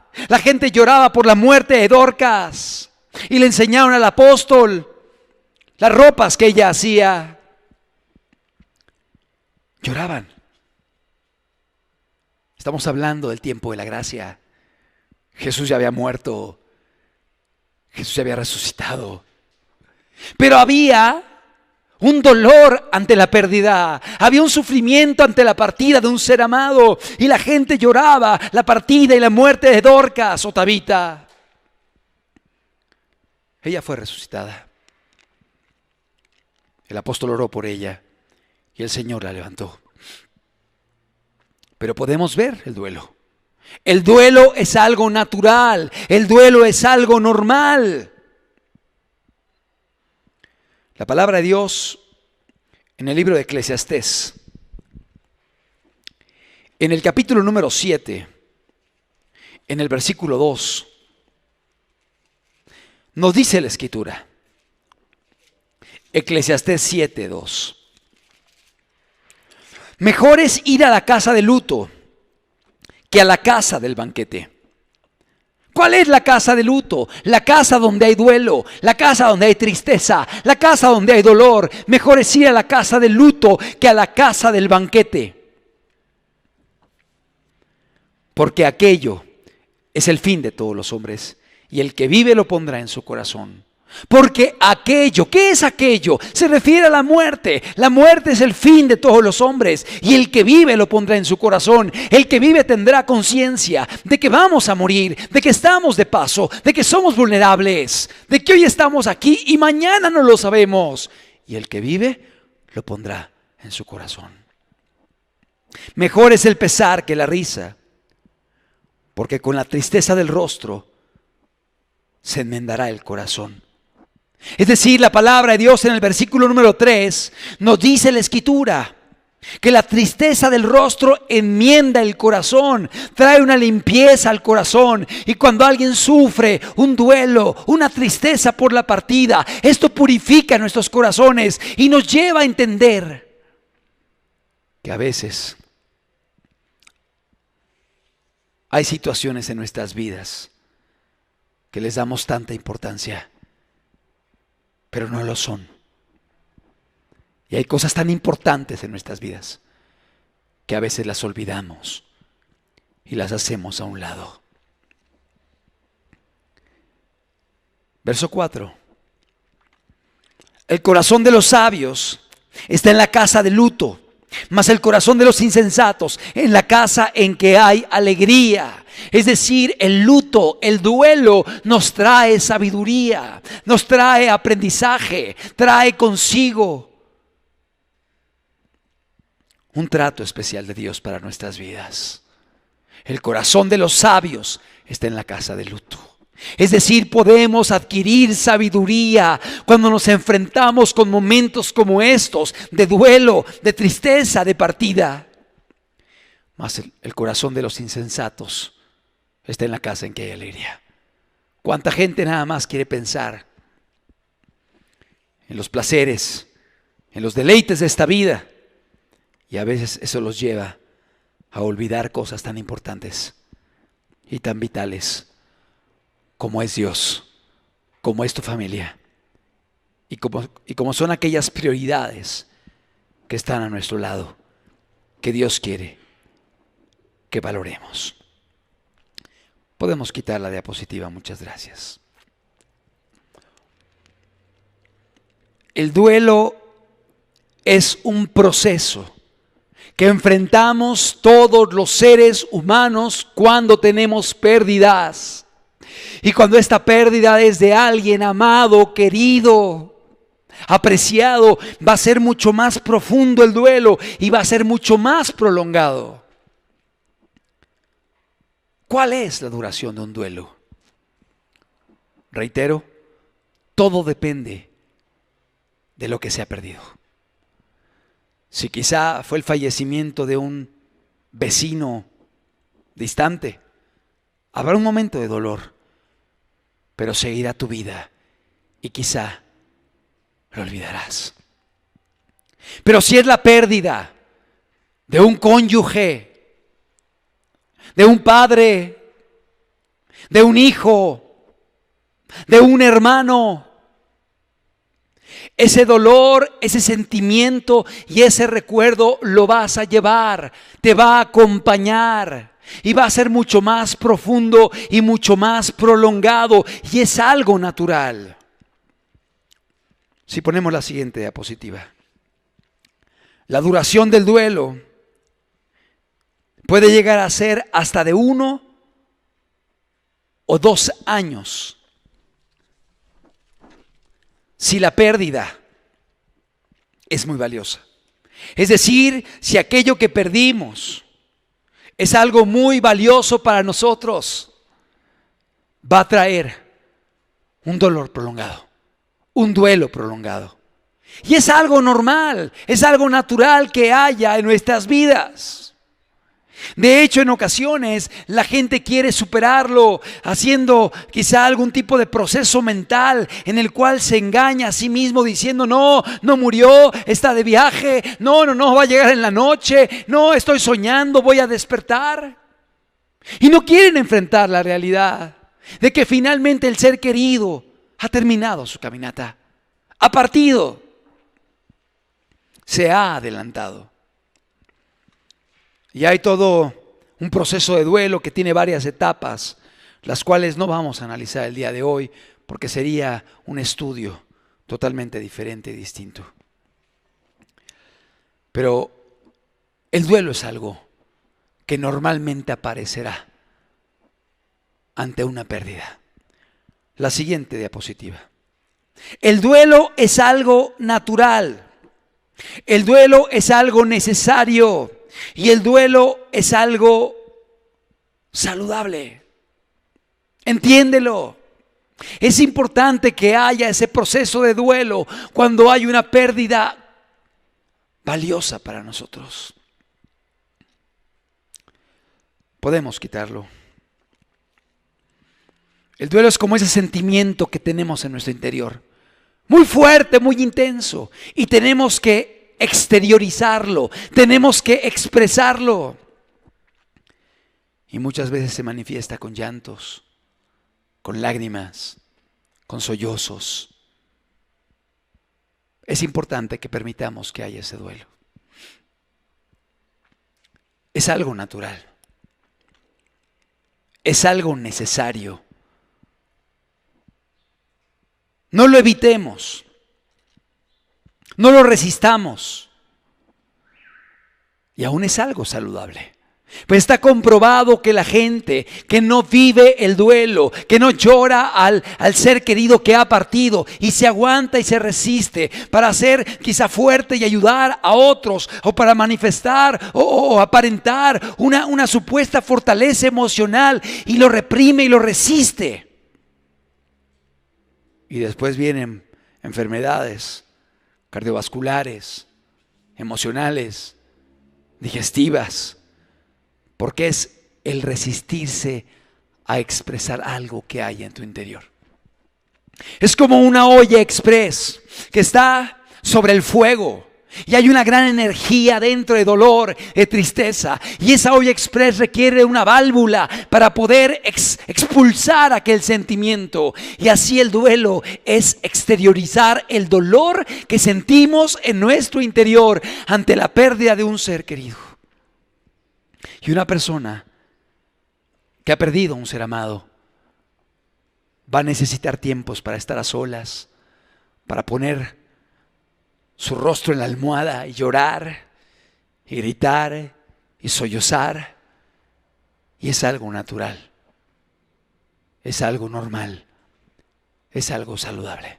A: por la muerte de Dorcas y le enseñaron al apóstol las ropas que ella hacía. Lloraban. Estamos hablando del tiempo de la gracia. Jesús ya había muerto. Jesús ya había resucitado. Pero había un dolor ante la pérdida. Había un sufrimiento ante la partida de un ser amado. Y la gente lloraba la partida y la muerte de Dorcas o Tabita. Ella fue resucitada. El apóstol oró por ella y el Señor la levantó. Pero podemos ver el duelo. El duelo es algo natural. El duelo es algo normal. La palabra de Dios en el libro de Eclesiastés, en el capítulo número 7, en el versículo 2, nos dice la Escritura. Eclesiastés 7, 2. Mejor es ir a la casa de luto que a la casa del banquete. ¿Cuál es la casa de luto? La casa donde hay duelo, la casa donde hay tristeza, la casa donde hay dolor. Mejor es ir a la casa del luto que a la casa del banquete. Porque aquello es el fin de todos los hombres, y el que vive lo pondrá en su corazón. Porque aquello, ¿qué es aquello? Se refiere a la muerte. La muerte es el fin de todos los hombres, y el que vive lo pondrá en su corazón. El que vive tendrá conciencia de que vamos a morir, de que estamos de paso, de que somos vulnerables, de que hoy estamos aquí y mañana no lo sabemos. Y el que vive lo pondrá en su corazón. Mejor es el pesar que la risa, porque con la tristeza del rostro se enmendará el corazón. Es decir, la palabra de Dios en el versículo número 3 nos dice la Escritura que la tristeza del rostro enmienda el corazón, trae una limpieza al corazón. Y cuando alguien sufre un duelo, una tristeza por la partida, esto purifica nuestros corazones y nos lleva a entender que a veces hay situaciones en nuestras vidas que les damos tanta importancia, pero no lo son. Y hay cosas tan importantes en nuestras vidas que a veces las olvidamos y las hacemos a un lado. Verso 4. El corazón de los sabios está en la casa de luto, mas el corazón de los insensatos en la casa en que hay alegría. Es decir, el luto, el duelo nos trae sabiduría, nos trae aprendizaje, trae consigo un trato especial de Dios para nuestras vidas. El corazón de los sabios está en la casa de luto. Es decir, podemos adquirir sabiduría cuando nos enfrentamos con momentos como estos, de duelo, de tristeza, de partida. Mas el corazón de los insensatos está en la casa en que hay alegría. ¿Cuánta gente nada más quiere pensar en los placeres, en los deleites de esta vida? Y a veces eso los lleva a olvidar cosas tan importantes y tan vitales como es Dios, como es tu familia y como son aquellas prioridades que están a nuestro lado, que Dios quiere que valoremos. Podemos quitar la diapositiva, muchas gracias. El duelo es un proceso que enfrentamos todos los seres humanos cuando tenemos pérdidas. Y cuando esta pérdida es de alguien amado, querido, apreciado, va a ser mucho más profundo el duelo y va a ser mucho más prolongado. ¿Cuál es la duración de un duelo? Reitero, todo depende de lo que se ha perdido. Si quizá fue el fallecimiento de un vecino distante, habrá un momento de dolor, pero seguirá tu vida y quizá lo olvidarás. Pero si es la pérdida de un cónyuge, de un padre, de un hijo, de un hermano, ese dolor, ese sentimiento y ese recuerdo lo vas a llevar, te va a acompañar y va a ser mucho más profundo y mucho más prolongado y es algo natural. Si ponemos la siguiente diapositiva, la duración del duelo puede llegar a ser hasta de 1 o 2 años. Si la pérdida es muy valiosa. Es decir, si aquello que perdimos es algo muy valioso para nosotros, va a traer un dolor prolongado, un duelo prolongado. Y es algo normal, es algo natural que haya en nuestras vidas. De hecho, en ocasiones la gente quiere superarlo haciendo quizá algún tipo de proceso mental en el cual se engaña a sí mismo diciendo no murió, está de viaje, no va a llegar en la noche, no estoy soñando, voy a despertar. Y no quieren enfrentar la realidad de que finalmente el ser querido ha terminado su caminata, ha partido, se ha adelantado. Y hay todo un proceso de duelo que tiene varias etapas, las cuales no vamos a analizar el día de hoy porque sería un estudio totalmente diferente y distinto. Pero el duelo es algo que normalmente aparecerá ante una pérdida. La siguiente diapositiva. El duelo es algo natural. El duelo es algo necesario. Y el duelo es algo saludable. Entiéndelo. Es importante que haya ese proceso de duelo cuando hay una pérdida valiosa para nosotros. Podemos quitarlo. El duelo es como ese sentimiento que tenemos en nuestro interior. Muy fuerte, muy intenso. Y tenemos que exteriorizarlo, tenemos que expresarlo. Y muchas veces se manifiesta con llantos, con lágrimas, con sollozos. Es importante que permitamos que haya ese duelo. Es algo natural. Es algo necesario. No lo evitemos. No lo resistamos. Y aún es algo saludable. Pues está comprobado que la gente que no vive el duelo, que no llora al ser querido que ha partido y se aguanta y se resiste para ser quizá fuerte y ayudar a otros o para manifestar o aparentar una supuesta fortaleza emocional y lo reprime y lo resiste. Y después vienen enfermedades cardiovasculares, emocionales, digestivas, porque es el resistirse a expresar algo que hay en tu interior. Es como una olla express que está sobre el fuego y hay una gran energía dentro de dolor, de tristeza, y esa olla express requiere una válvula para poder expulsar aquel sentimiento. Y así el duelo es exteriorizar el dolor que sentimos en nuestro interior ante la pérdida de un ser querido. Y una persona que ha perdido a un ser amado va a necesitar tiempos para estar a solas, para poner su rostro en la almohada y llorar, y gritar, y sollozar. Y es algo natural, es algo normal, es algo saludable.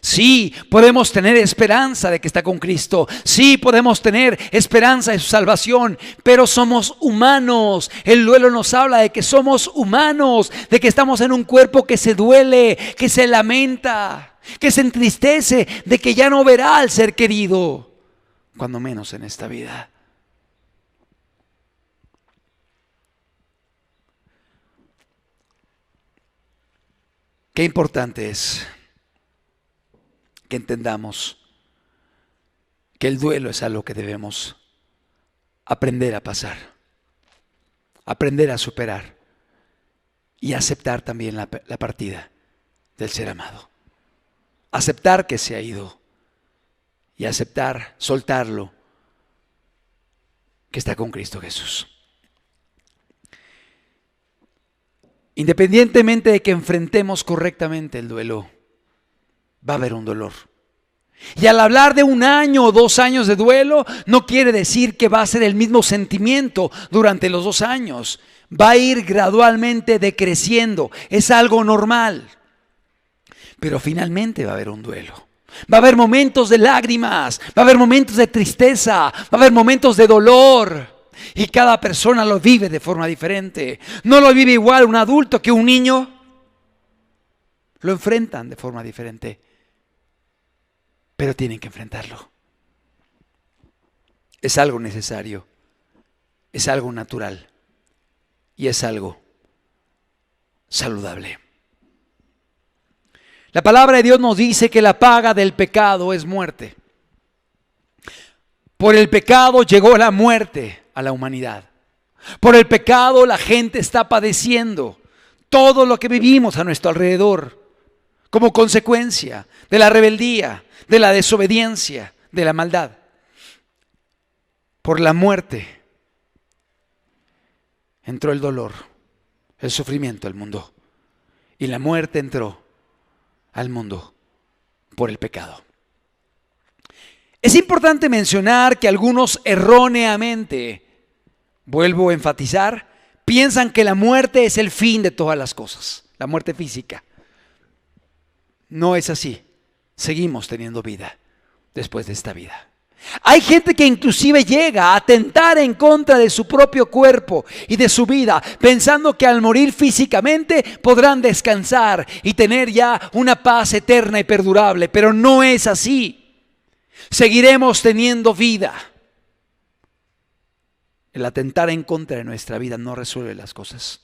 A: Sí, podemos tener esperanza de que está con Cristo. Sí, podemos tener esperanza de su salvación, pero somos humanos. El duelo nos habla de que somos humanos, de que estamos en un cuerpo que se duele, que se lamenta, que se entristece, de que ya no verá al ser querido, cuando menos en esta vida. Qué importante es que entendamos que el duelo es algo que debemos aprender a pasar, aprender a superar y aceptar también la partida del ser amado. Aceptar que se ha ido y aceptar, soltarlo, que está con Cristo Jesús. Independientemente de que enfrentemos correctamente el duelo, va a haber un dolor. Y al hablar de 1 año o 2 años de duelo, no quiere decir que va a ser el mismo sentimiento durante los 2 años. Va a ir gradualmente decreciendo. Es algo normal. Pero finalmente va a haber un duelo. Va a haber momentos de lágrimas, va a haber momentos de tristeza, va a haber momentos de dolor. Y cada persona lo vive de forma diferente. No lo vive igual un adulto que un niño. Lo enfrentan de forma diferente. Pero tienen que enfrentarlo. Es algo necesario, es algo natural y es algo saludable. La palabra de Dios nos dice que la paga del pecado es muerte. Por el pecado llegó la muerte a la humanidad. Por el pecado la gente está padeciendo todo lo que vivimos a nuestro alrededor como consecuencia de la rebeldía, de la desobediencia, de la maldad. Por la muerte entró el dolor, el sufrimiento al mundo. Y la muerte entró al mundo por el pecado. Es importante mencionar que algunos erróneamente, vuelvo a enfatizar, piensan que la muerte es el fin de todas las cosas, la muerte física. No es así. Seguimos teniendo vida después de esta vida. Hay gente que inclusive llega a atentar en contra de su propio cuerpo y de su vida, pensando que al morir físicamente podrán descansar y tener ya una paz eterna y perdurable, pero no es así. Seguiremos teniendo vida. El atentar en contra de nuestra vida no resuelve las cosas.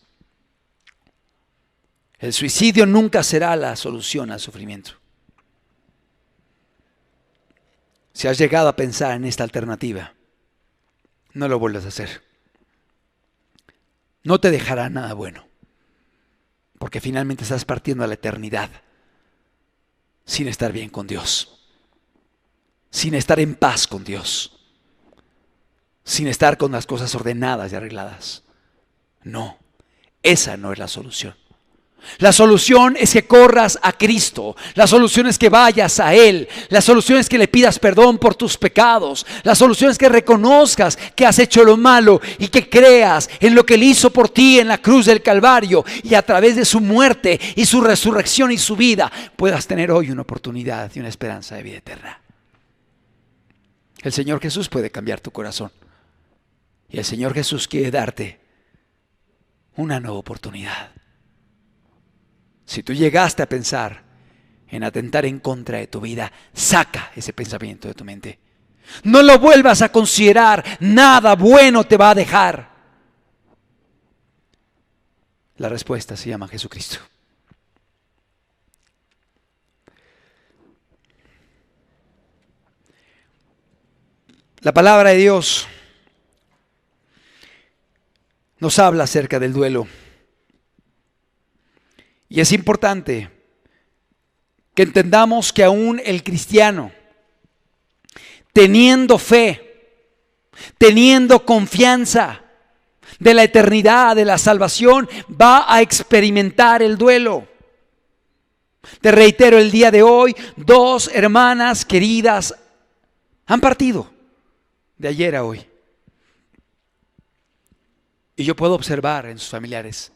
A: El suicidio nunca será la solución al sufrimiento. Si has llegado a pensar en esta alternativa, no lo vuelvas a hacer. No te dejará nada bueno, porque finalmente estás partiendo a la eternidad sin estar bien con Dios, sin estar en paz con Dios, sin estar con las cosas ordenadas y arregladas. No, esa no es la solución. La solución es que corras a Cristo. La solución es que vayas a Él. La solución es que le pidas perdón por tus pecados. La solución es que reconozcas que has hecho lo malo y que creas en lo que Él hizo por ti en la cruz del Calvario, y a través de su muerte y su resurrección y su vida puedas tener hoy una oportunidad y una esperanza de vida eterna. El Señor Jesús puede cambiar tu corazón, y el Señor Jesús quiere darte una nueva oportunidad. Si tú llegaste a pensar en atentar en contra de tu vida, saca ese pensamiento de tu mente. No lo vuelvas a considerar, nada bueno te va a dejar. La respuesta se llama Jesucristo. La palabra de Dios nos habla acerca del duelo. Y es importante que entendamos que aún el cristiano, teniendo fe, teniendo confianza de la eternidad, de la salvación, va a experimentar el duelo. Te reitero, el día de hoy, 2 hermanas queridas han partido de ayer a hoy. Y yo puedo observar en sus familiares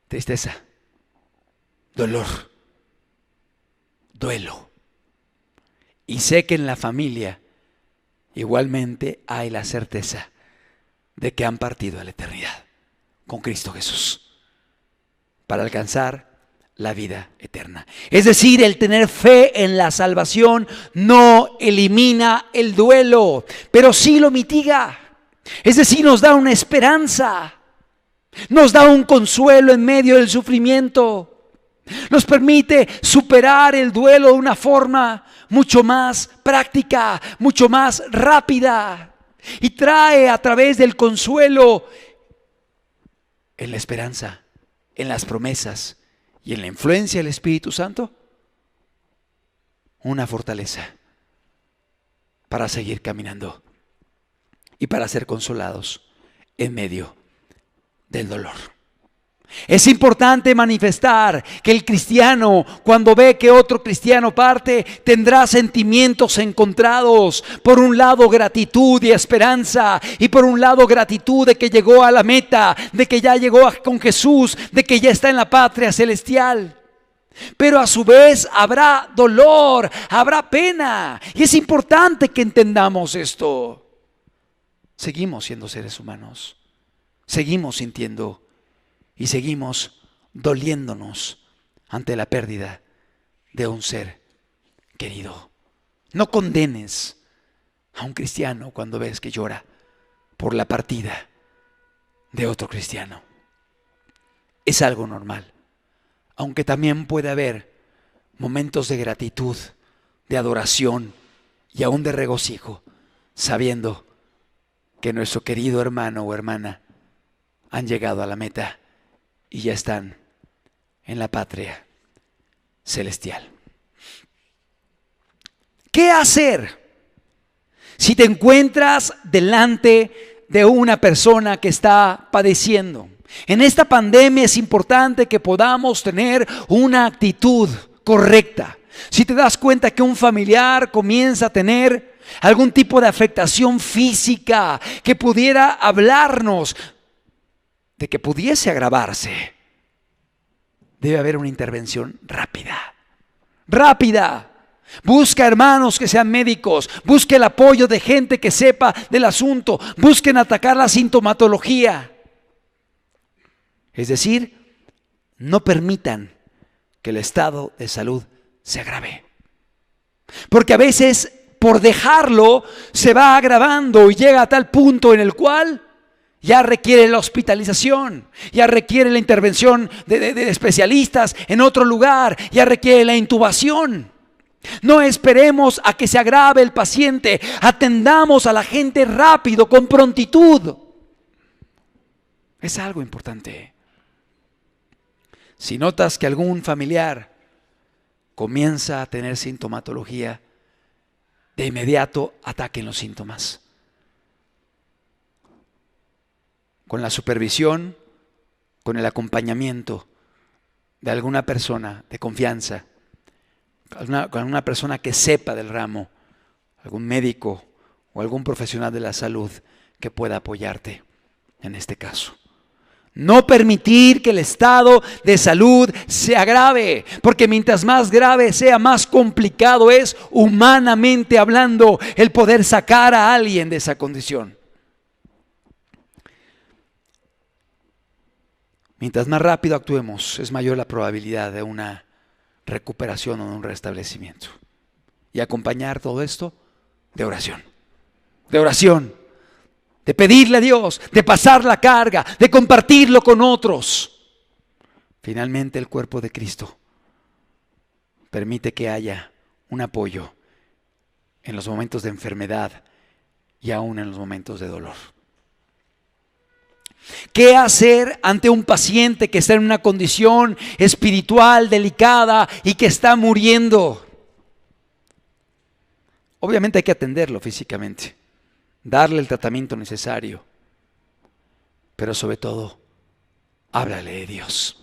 A: tristeza, dolor, duelo. Y sé que en la familia igualmente hay la certeza de que han partido a la eternidad con Cristo Jesús para alcanzar la vida eterna. Es decir, el tener fe en la salvación no elimina el duelo, pero sí lo mitiga. Es decir, nos da una esperanza, nos da un consuelo en medio del sufrimiento, nos permite superar el duelo de una forma mucho más práctica, mucho más rápida, y trae a través del consuelo en la esperanza, en las promesas y en la influencia del Espíritu Santo una fortaleza para seguir caminando y para ser consolados en medio del dolor. Es importante manifestar que el cristiano, cuando ve que otro cristiano parte, tendrá sentimientos encontrados. Por un lado, gratitud y esperanza, y por un lado, gratitud de que llegó a la meta, de que ya llegó con Jesús, de que ya está en la patria celestial. Pero a su vez habrá dolor, habrá pena, y es importante que entendamos esto. Seguimos siendo seres humanos, seguimos sintiendo y seguimos doliéndonos ante la pérdida de un ser querido. No condenes a un cristiano cuando ves que llora por la partida de otro cristiano. Es algo normal, aunque también puede haber momentos de gratitud, de adoración y aún de regocijo, sabiendo que nuestro querido hermano o hermana han llegado a la meta y ya están en la patria celestial. ¿Qué hacer si te encuentras delante de una persona que está padeciendo? En esta pandemia es importante que podamos tener una actitud correcta. Si te das cuenta que un familiar comienza a tener algún tipo de afectación física que pudiera hablarnos de que pudiese agravarse, debe haber una intervención rápida. Busca hermanos que sean médicos, busque el apoyo de gente que sepa del asunto, busquen atacar la sintomatología. Es decir, no permitan que el estado de salud se agrave. Porque a veces por dejarlo se va agravando y llega a tal punto en el cual ya requiere la hospitalización, ya requiere la intervención de especialistas en otro lugar, ya requiere la intubación. No esperemos a que se agrave el paciente, atendamos a la gente rápido, con prontitud. Es algo importante. Si notas que algún familiar comienza a tener sintomatología, de inmediato ataquen los síntomas. Con la supervisión, con el acompañamiento de alguna persona de confianza, con una persona que sepa del ramo, algún médico o algún profesional de la salud que pueda apoyarte en este caso. No permitir que el estado de salud se agrave, porque mientras más grave sea, más complicado es, humanamente hablando, el poder sacar a alguien de esa condición. Mientras más rápido actuemos, es mayor la probabilidad de una recuperación o de un restablecimiento. Y acompañar todo esto de oración. De pedirle a Dios, de pasar la carga, de compartirlo con otros. Finalmente, el cuerpo de Cristo permite que haya un apoyo en los momentos de enfermedad y aún en los momentos de dolor. ¿Qué hacer ante un paciente que está en una condición espiritual delicada y que está muriendo? Obviamente hay que atenderlo físicamente. darle el tratamiento necesario, pero sobre todo, háblale de Dios.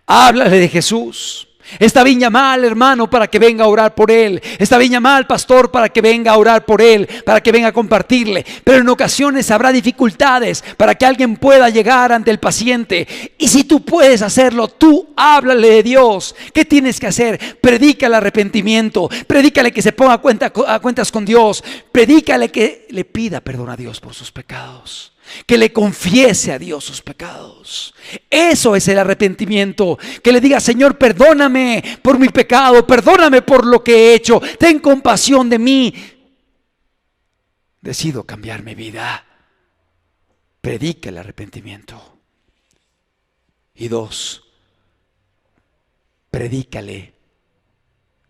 A: Háblale de Jesús. Está bien llamar, hermano, para que venga a orar por él. Está bien llamar al pastor para que venga a orar por él, para que venga a compartirle. Pero en ocasiones habrá dificultades para que alguien pueda llegar ante el paciente. Y si tú puedes hacerlo, tú háblale de Dios. ¿Qué tienes que hacer? Predícale arrepentimiento. Predícale que se ponga a cuentas con Dios. Predícale que le pida perdón a Dios por sus pecados. Que le confiese a Dios sus pecados. Eso es el arrepentimiento. Que le diga: Señor, perdóname por mi pecado, perdóname por lo que he hecho, ten compasión de mí. Decido cambiar mi vida. Predica el arrepentimiento. Y 2, predícale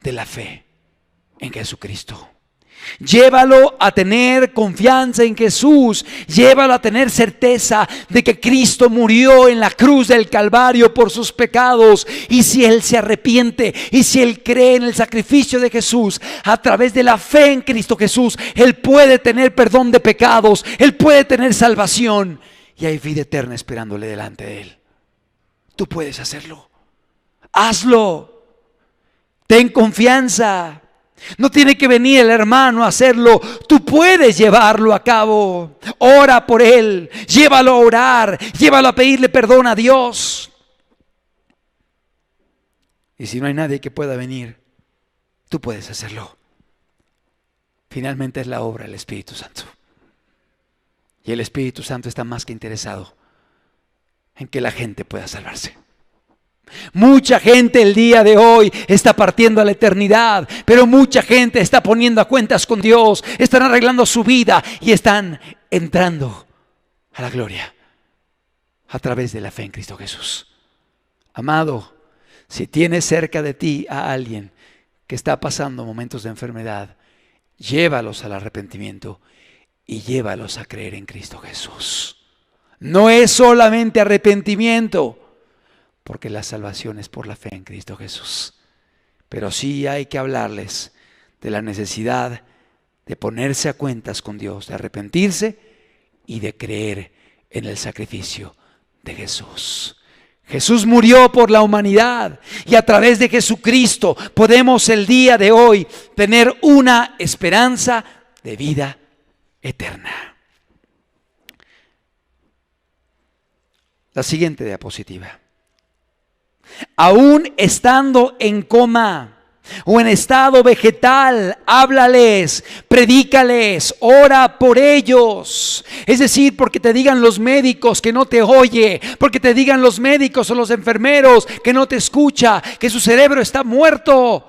A: de la fe en Jesucristo. Llévalo a tener confianza en Jesús. Llévalo a tener certeza de que Cristo murió en la cruz del Calvario por sus pecados. Y si él se arrepiente y si él cree en el sacrificio de Jesús, a través de la fe en Cristo Jesús, él puede tener perdón de pecados, él puede tener salvación, y hay vida eterna esperándole delante de él. Tú puedes hacerlo. Hazlo. Ten confianza. No tiene que venir el hermano a hacerlo. Tú puedes llevarlo a cabo. Ora por él. Llévalo a orar. Llévalo a pedirle perdón a Dios. Y si no hay nadie que pueda venir, tú puedes hacerlo. Finalmente es la obra del Espíritu Santo. Y el Espíritu Santo está más que interesado en que la gente pueda salvarse. Mucha gente el día de hoy está partiendo a la eternidad, pero mucha gente está poniendo a cuentas con Dios, están arreglando su vida y están entrando a la gloria a través de la fe en Cristo Jesús. Amado, si tienes cerca de ti a alguien que está pasando momentos de enfermedad, llévalos al arrepentimiento y llévalos a creer en Cristo Jesús. No es solamente arrepentimiento, porque la salvación es por la fe en Cristo Jesús. Pero sí hay que hablarles de la necesidad de ponerse a cuentas con Dios, de arrepentirse y de creer en el sacrificio de Jesús. Jesús murió por la humanidad y a través de Jesucristo podemos el día de hoy tener una esperanza de vida eterna. La siguiente diapositiva. Aún estando en coma o en estado vegetal, háblales, predícales, ora por ellos. Es decir, porque te digan los médicos que no te oye, porque te digan los médicos o los enfermeros que no te escucha, que su cerebro está muerto.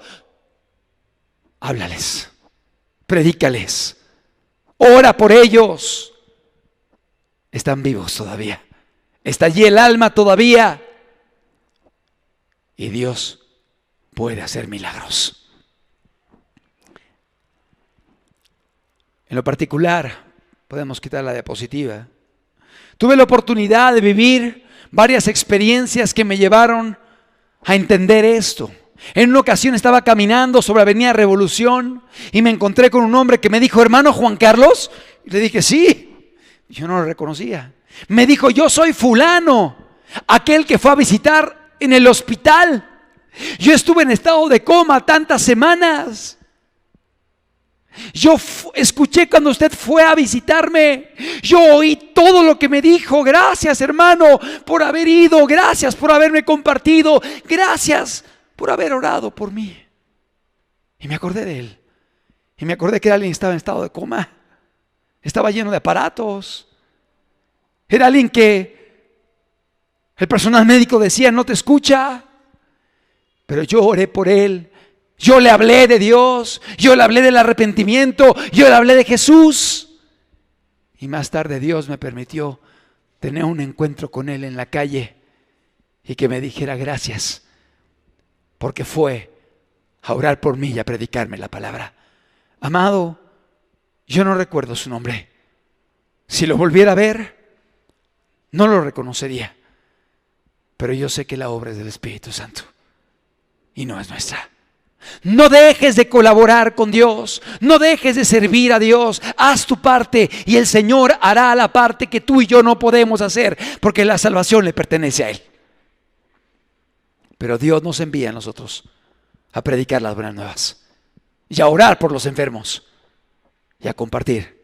A: Háblales, predícales, ora por ellos. Están vivos todavía, está allí el alma todavía. Y Dios puede hacer milagros. En lo particular, podemos quitar la diapositiva. Tuve la oportunidad de vivir varias experiencias que me llevaron a entender esto. En una ocasión estaba caminando sobre Avenida Revolución y me encontré con un hombre que me dijo: hermano Juan Carlos. Y le dije: sí. Yo no lo reconocía. Me dijo: yo soy fulano, aquel que fue a visitar en el hospital. Yo estuve en estado de coma tantas semanas. Yo escuché cuando usted fue a visitarme. Yo oí todo lo que me dijo. Gracias, hermano, por haber ido. Gracias por haberme compartido. Gracias por haber orado por mí. Y me acordé de él. Y me acordé que alguien estaba en estado de coma. Estaba lleno de aparatos. Era alguien que el personal médico decía: no te escucha. Pero yo oré por él. Yo le hablé de Dios. Yo le hablé del arrepentimiento. Yo le hablé de Jesús. Y más tarde Dios me permitió tener un encuentro con él en la calle y que me dijera: gracias, porque fue a orar por mí y a predicarme la palabra. Amado, yo no recuerdo su nombre. Si lo volviera a ver, no lo reconocería. Pero yo sé que la obra es del Espíritu Santo y no es nuestra. No dejes de colaborar con Dios, no dejes de servir a Dios, haz tu parte y el Señor hará la parte que tú y yo no podemos hacer, porque la salvación le pertenece a Él. Pero Dios nos envía a nosotros a predicar las buenas nuevas y a orar por los enfermos y a compartir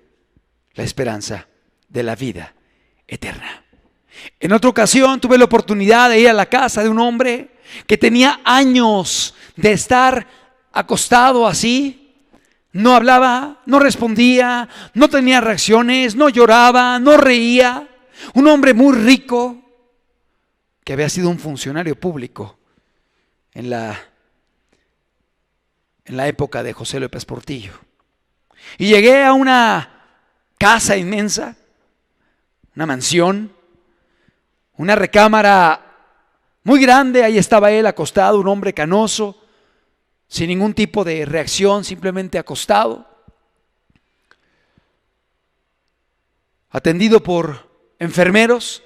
A: la esperanza de la vida eterna. En otra ocasión tuve la oportunidad de ir a la casa de un hombre que tenía años de estar acostado así. No hablaba, no respondía, no tenía reacciones, no lloraba, no reía. Un hombre muy rico que había sido un funcionario público en la época de José López Portillo. Y llegué a una casa inmensa, una mansión, una recámara muy grande. Ahí estaba él acostado, un hombre canoso, sin ningún tipo de reacción, simplemente acostado, atendido por enfermeros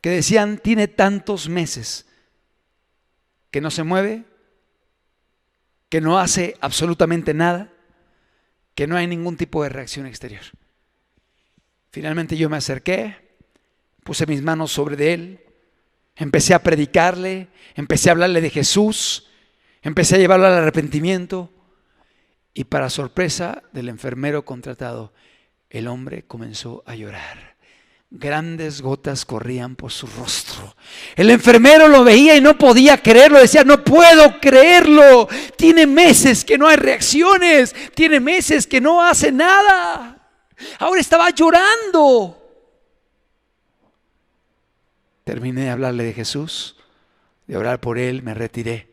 A: que decían: tiene tantos meses que no se mueve, que no hace absolutamente nada, que no hay ningún tipo de reacción exterior. Finalmente yo me acerqué, puse mis manos sobre él, empecé a predicarle, empecé a hablarle de Jesús, empecé a llevarlo al arrepentimiento, y para sorpresa del enfermero contratado, el hombre comenzó a llorar. Grandes gotas corrían por su rostro. El enfermero lo veía y no podía creerlo. Decía: no puedo creerlo. Tiene meses que no hay reacciones. Tiene meses que no hace nada. Ahora estaba llorando. Terminé de hablarle de Jesús, de orar por él, me retiré.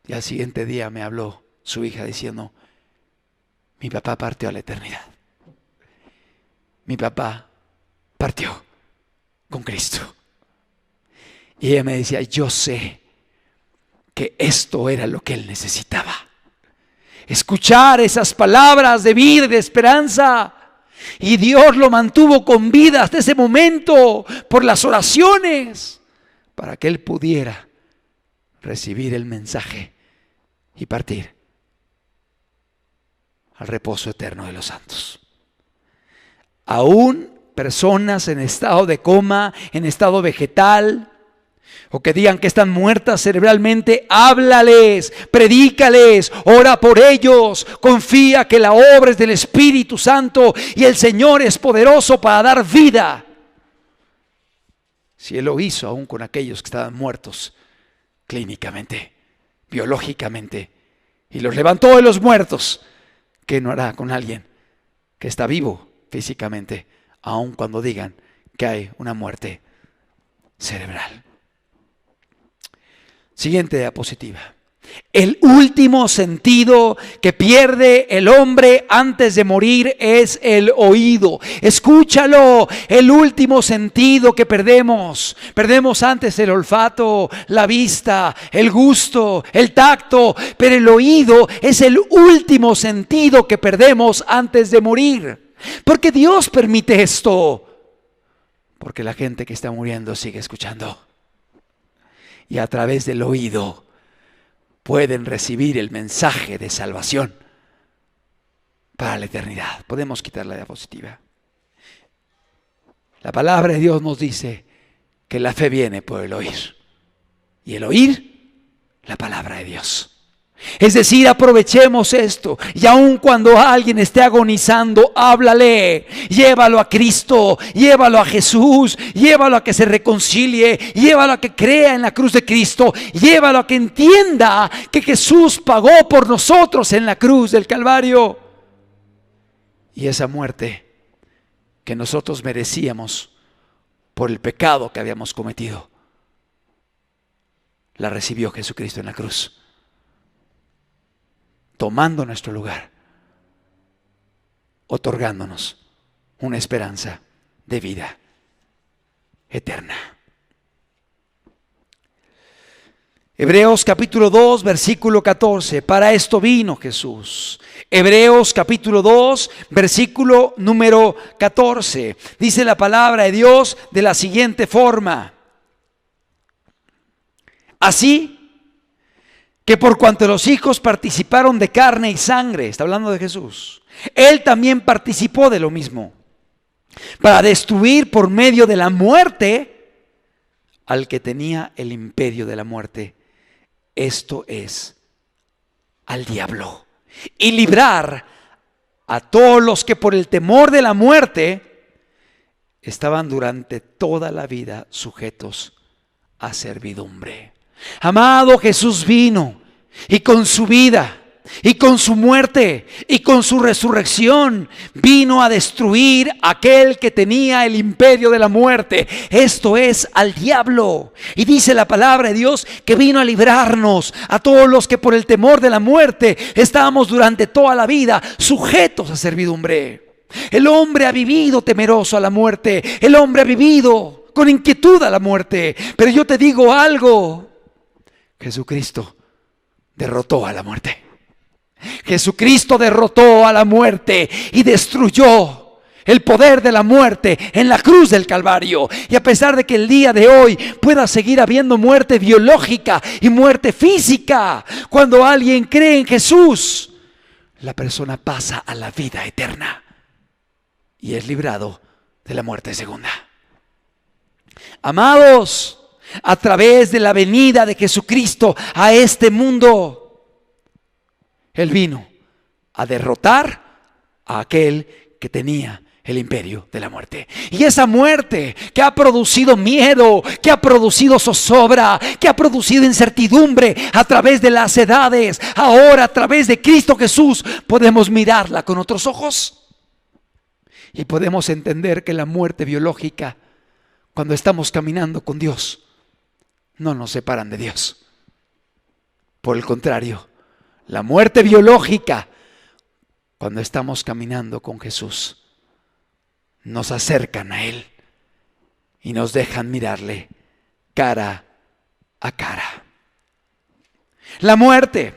A: Y al siguiente día me habló su hija diciendo: mi papá partió a la eternidad. Mi papá partió con Cristo. Y ella me decía: yo sé que esto era lo que él necesitaba. Escuchar esas palabras de vida y de esperanza. Y Dios lo mantuvo con vida hasta ese momento por las oraciones, para que él pudiera recibir el mensaje y partir al reposo eterno de los santos. Aún personas en estado de coma, en estado vegetal, o que digan que están muertas cerebralmente, háblales, predícales, ora por ellos, confía que la obra es del Espíritu Santo y el Señor es poderoso para dar vida. Si Él lo hizo aún con aquellos que estaban muertos clínicamente, biológicamente, y los levantó de los muertos, ¿qué no hará con alguien que está vivo físicamente, aun cuando digan que hay una muerte cerebral? Siguiente diapositiva. El último sentido que pierde el hombre antes de morir es el oído. Escúchalo, el último sentido que perdemos. Perdemos antes el olfato, la vista, el gusto, el tacto, pero el oído es el último sentido que perdemos antes de morir. ¿Por qué Dios permite esto? Porque la gente que está muriendo sigue escuchando. Y a través del oído pueden recibir el mensaje de salvación para la eternidad. Podemos quitar la diapositiva. La palabra de Dios nos dice que la fe viene por el oír. Y el oír, la palabra de Dios. Es decir, aprovechemos esto, y aun cuando alguien esté agonizando, háblale, llévalo a Cristo, llévalo a Jesús, llévalo a que se reconcilie, llévalo a que crea en la cruz de Cristo, llévalo a que entienda que Jesús pagó por nosotros en la cruz del Calvario. Y esa muerte que nosotros merecíamos por el pecado que habíamos cometido, la recibió Jesucristo en la cruz, tomando nuestro lugar, otorgándonos una esperanza de vida eterna. Hebreos capítulo 2, versículo 14. Para esto vino Jesús. Hebreos capítulo 2, versículo número 14. Dice la palabra de Dios de la siguiente forma: así, que por cuanto los hijos participaron de carne y sangre, está hablando de Jesús, Él también participó de lo mismo, para destruir por medio de la muerte al que tenía el imperio de la muerte, esto es, al diablo, y librar a todos los que por el temor de la muerte estaban durante toda la vida sujetos a servidumbre. Amado, Jesús vino y con su vida y con su muerte y con su resurrección vino a destruir aquel que tenía el imperio de la muerte, esto es, al diablo. Y dice la palabra de Dios que vino a librarnos a todos los que por el temor de la muerte estábamos durante toda la vida sujetos a servidumbre. El hombre ha vivido temeroso a la muerte, el hombre ha vivido con inquietud a la muerte, pero yo te digo algo: Jesucristo derrotó a la muerte. Jesucristo derrotó a la muerte y destruyó el poder de la muerte en la cruz del Calvario. Y a pesar de que el día de hoy pueda seguir habiendo muerte biológica y muerte física, cuando alguien cree en Jesús, la persona pasa a la vida eterna y es librado de la muerte segunda. Amados, a través de la venida de Jesucristo a este mundo, Él vino a derrotar a aquel que tenía el imperio de la muerte. Y esa muerte que ha producido miedo, que ha producido zozobra, que ha producido incertidumbre a través de las edades, ahora a través de Cristo Jesús podemos mirarla con otros ojos. Y podemos entender que la muerte biológica, cuando estamos caminando con Dios, no nos separan de Dios. Por el contrario, la muerte biológica, cuando estamos caminando con Jesús, nos acercan a Él y nos dejan mirarle cara a cara. La muerte,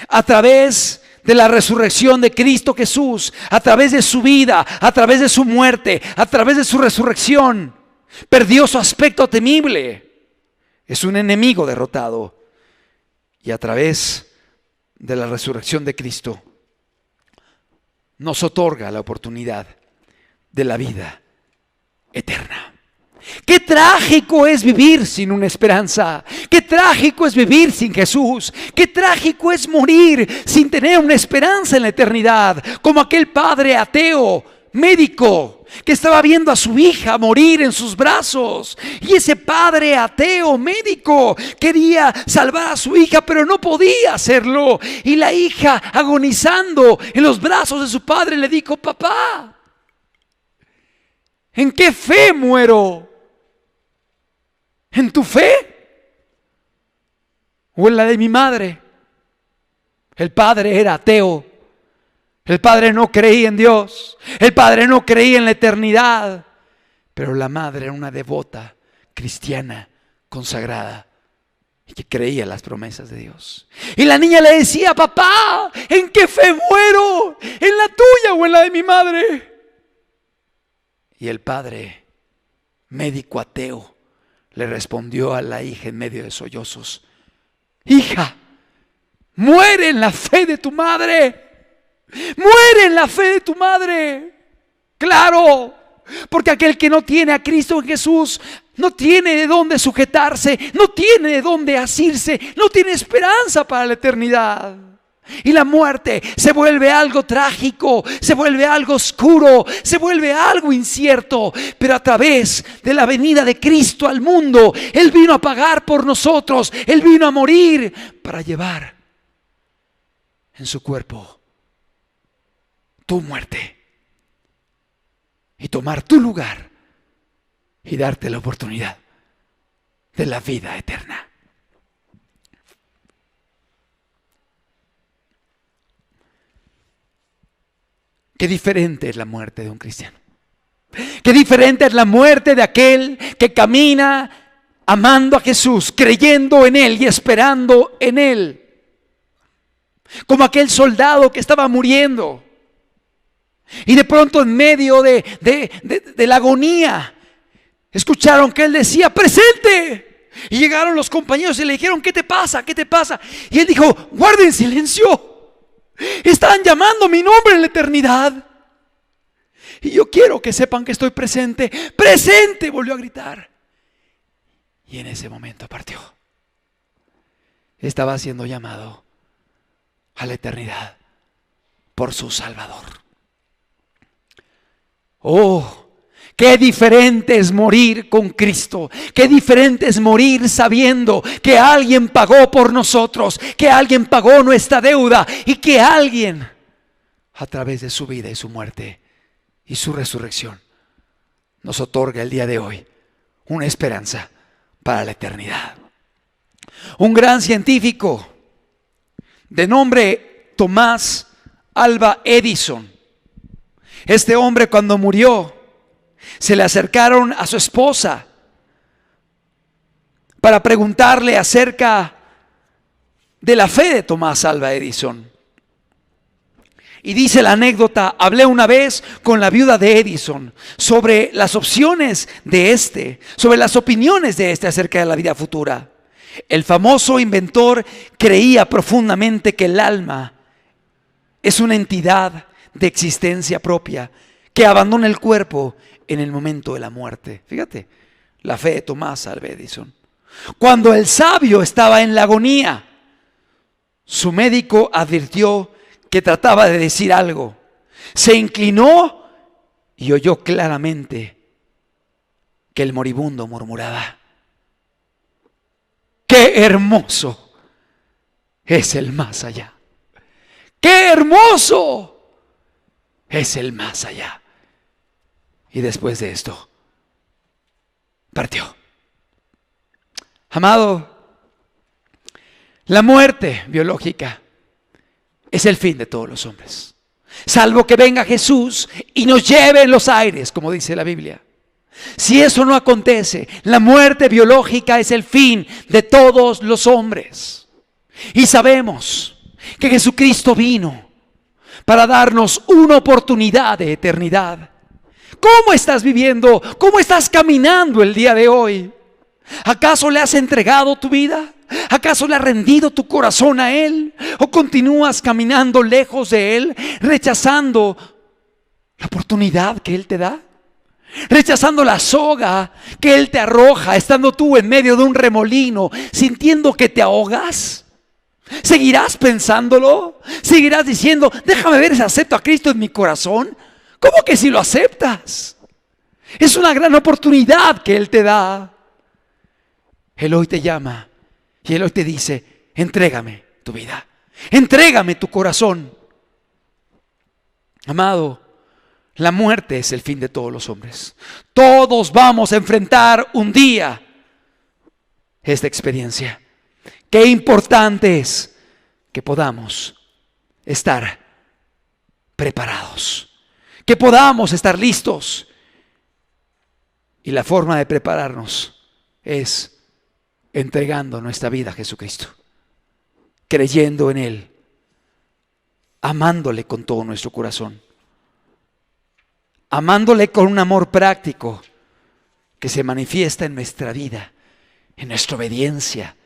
A: a través de la resurrección de Cristo Jesús, a través de su vida, a través de su muerte, a través de su resurrección, perdió su aspecto temible. Es un enemigo derrotado. Y a través de la resurrección de Cristo nos otorga la oportunidad de la vida eterna. Qué trágico es vivir sin una esperanza. Qué trágico es vivir sin Jesús. Qué trágico es morir sin tener una esperanza en la eternidad, como aquel padre ateo, médico, que estaba viendo a su hija morir en sus brazos. Y ese padre ateo médico quería salvar a su hija, pero no podía hacerlo. Y la hija, agonizando en los brazos de su padre, le dijo: papá, ¿en qué fe muero? ¿En tu fe o en la de mi madre? El padre era ateo. El padre no creía en Dios. El padre no creía en la eternidad. Pero la madre era una devota cristiana consagrada y que creía en las promesas de Dios. Y la niña le decía: papá, ¿en qué fe muero? ¿En la tuya o en la de mi madre? Y el padre, médico ateo, le respondió a la hija en medio de sollozos: hija, muere en la fe de tu madre. Muere en la fe de tu madre. Claro, porque aquel que no tiene a Cristo en Jesús no tiene de dónde sujetarse, no tiene de dónde asirse, no tiene esperanza para la eternidad. Y la muerte se vuelve algo trágico, se vuelve algo oscuro, se vuelve algo incierto. Pero a través de la venida de Cristo al mundo, Él vino a pagar por nosotros. Él vino a morir para llevar en su cuerpo tu muerte y tomar tu lugar y darte la oportunidad de la vida eterna. Qué diferente es la muerte de un cristiano. Qué diferente es la muerte de aquel que camina amando a Jesús, creyendo en Él y esperando en Él. Como aquel soldado que estaba muriendo y de pronto en medio de la agonía escucharon que Él decía: presente, Y llegaron los compañeros y le dijeron: ¿qué te pasa? ¿Qué te pasa? Y él dijo: guarden silencio, están llamando mi nombre en la eternidad y yo quiero que sepan que estoy presente. ¡Presente!, volvió a gritar. Y en ese momento partió. Estaba siendo llamado a la eternidad por su Salvador. Oh, qué diferente es morir con Cristo. Qué diferente es morir sabiendo que alguien pagó por nosotros, que alguien pagó nuestra deuda y que alguien, a través de su vida y su muerte y su resurrección, nos otorga el día de hoy una esperanza para la eternidad. Un gran científico de nombre Tomás Alva Edison, este hombre, cuando murió, se le acercaron a su esposa para preguntarle acerca de la fe de Tomás Alva Edison. Y dice la anécdota: hablé una vez con la viuda de Edison sobre las opciones de sobre las opiniones de acerca de la vida futura. El famoso inventor creía profundamente que el alma es una entidad de existencia propia que abandona el cuerpo en el momento de la muerte. Fíjate, la fe de Tomás Alva Edison. Cuando el sabio estaba en la agonía, su médico advirtió que trataba de decir algo. Se inclinó y oyó claramente que el moribundo murmuraba: ¡qué hermoso es el más allá! ¡Qué hermoso es el más allá! Y después de esto, partió. Amado, la muerte biológica es el fin de todos los hombres, salvo que venga Jesús y nos lleve en los aires, como dice la Biblia. Si eso no acontece, la muerte biológica es el fin de todos los hombres. Y sabemos que Jesucristo vino para darnos una oportunidad de eternidad. ¿Cómo estás viviendo? ¿Cómo estás caminando el día de hoy? ¿Acaso le has entregado tu vida? ¿Acaso le has rendido tu corazón a Él? ¿O continúas caminando lejos de Él, rechazando la oportunidad que Él te da? Rechazando la soga que Él te arroja, estando tú en medio de un remolino, sintiendo que te ahogas. ¿Seguirás pensándolo? ¿Seguirás diciendo: déjame ver si acepto a Cristo en mi corazón? ¿Cómo que si lo aceptas? Es una gran oportunidad que Él te da. Él hoy te llama y Él hoy te dice: entrégame tu vida, entrégame tu corazón. Amado, la muerte es el fin de todos los hombres. Todos vamos a enfrentar un día esta experiencia. Qué importante es que podamos estar preparados, que podamos estar listos. Y la forma de prepararnos es entregando nuestra vida a Jesucristo, creyendo en Él, amándole con todo nuestro corazón, amándole con un amor práctico que se manifiesta en nuestra vida, en nuestra obediencia,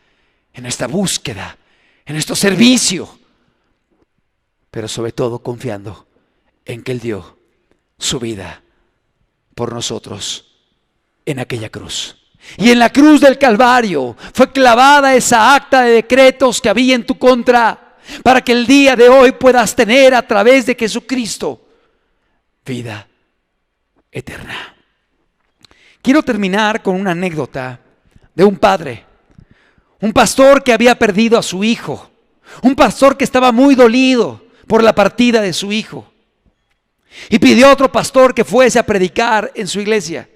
A: en nuestra búsqueda, en nuestro servicio, pero sobre todo confiando en que Él dio su vida por nosotros en aquella cruz. Y en la cruz del Calvario fue clavada esa acta de decretos que había en tu contra, para que el día de hoy puedas tener a través de Jesucristo vida eterna. Quiero terminar con una anécdota de un padre, un pastor que había perdido a su hijo, un pastor que estaba muy dolido por la partida de su hijo, y pidió a otro pastor que fuese a predicar en su iglesia.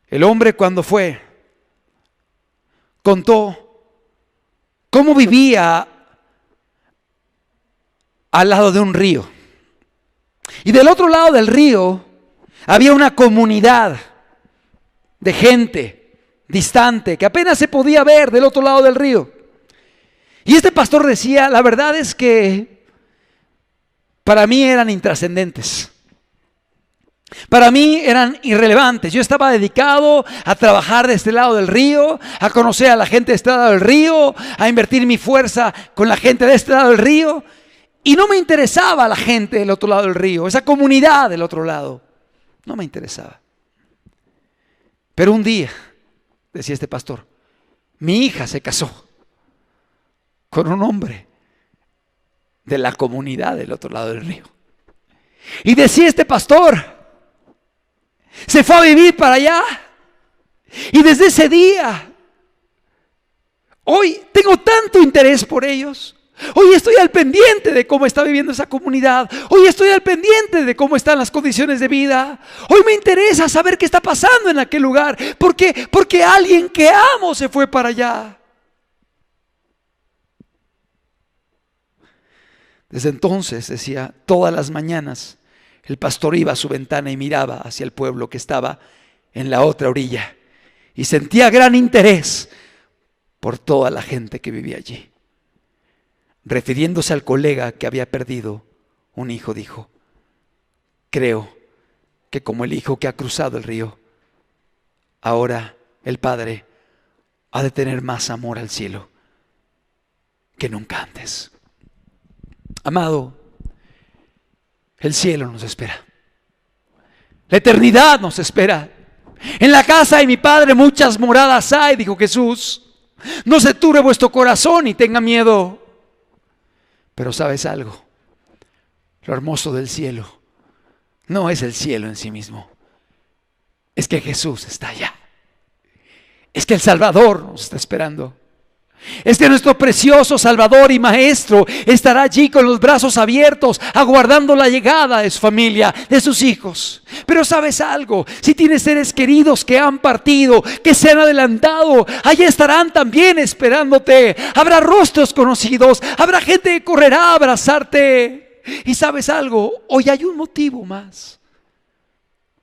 A: El hombre, cuando fue, contó cómo vivía al lado de un río. Y del otro lado del río había una comunidad de gente distante que apenas se podía ver del otro lado del río. Y este pastor decía: la verdad es que para mí eran intrascendentes. Para mí eran irrelevantes. Yo estaba dedicado a trabajar de este lado del río, a conocer a la gente de este lado del río, a invertir mi fuerza con la gente de este lado del río. Y no me interesaba la gente del otro lado del río, esa comunidad del otro lado. No me interesaba. Pero un día, decía este pastor, mi hija se casó con un hombre de la comunidad del otro lado del río. Y decía este pastor, se fue a vivir para allá. Y desde ese día, hoy tengo tanto interés por ellos. Hoy estoy al pendiente de cómo está viviendo esa comunidad. Hoy estoy al pendiente de cómo están las condiciones de vida. Hoy me interesa saber qué está pasando en aquel lugar. ¿Por qué? Porque alguien que amo se fue para allá. Desde entonces, decía, todas las mañanas el pastor iba a su ventana y miraba hacia el pueblo que estaba en la otra orilla y sentía gran interés por toda la gente que vivía allí. Refiriéndose al colega que había perdido un hijo, dijo, creo que como el hijo que ha cruzado el río, ahora el Padre ha de tener más amor al cielo que nunca antes. Amado, el cielo nos espera. La eternidad nos espera. En la casa de mi Padre muchas moradas hay, dijo Jesús. No se turbe vuestro corazón y tenga miedo. Pero ¿sabes algo? Lo hermoso del cielo no es el cielo en sí mismo. Es que Jesús está allá. Es que el Salvador nos está esperando. Es que nuestro precioso Salvador y Maestro estará allí con los brazos abiertos, aguardando la llegada de su familia, de sus hijos. Pero ¿sabes algo? Si tienes seres queridos que han partido, que se han adelantado, allí estarán también esperándote. Habrá rostros conocidos, habrá gente que correrá a abrazarte. Y ¿sabes algo? Hoy hay un motivo más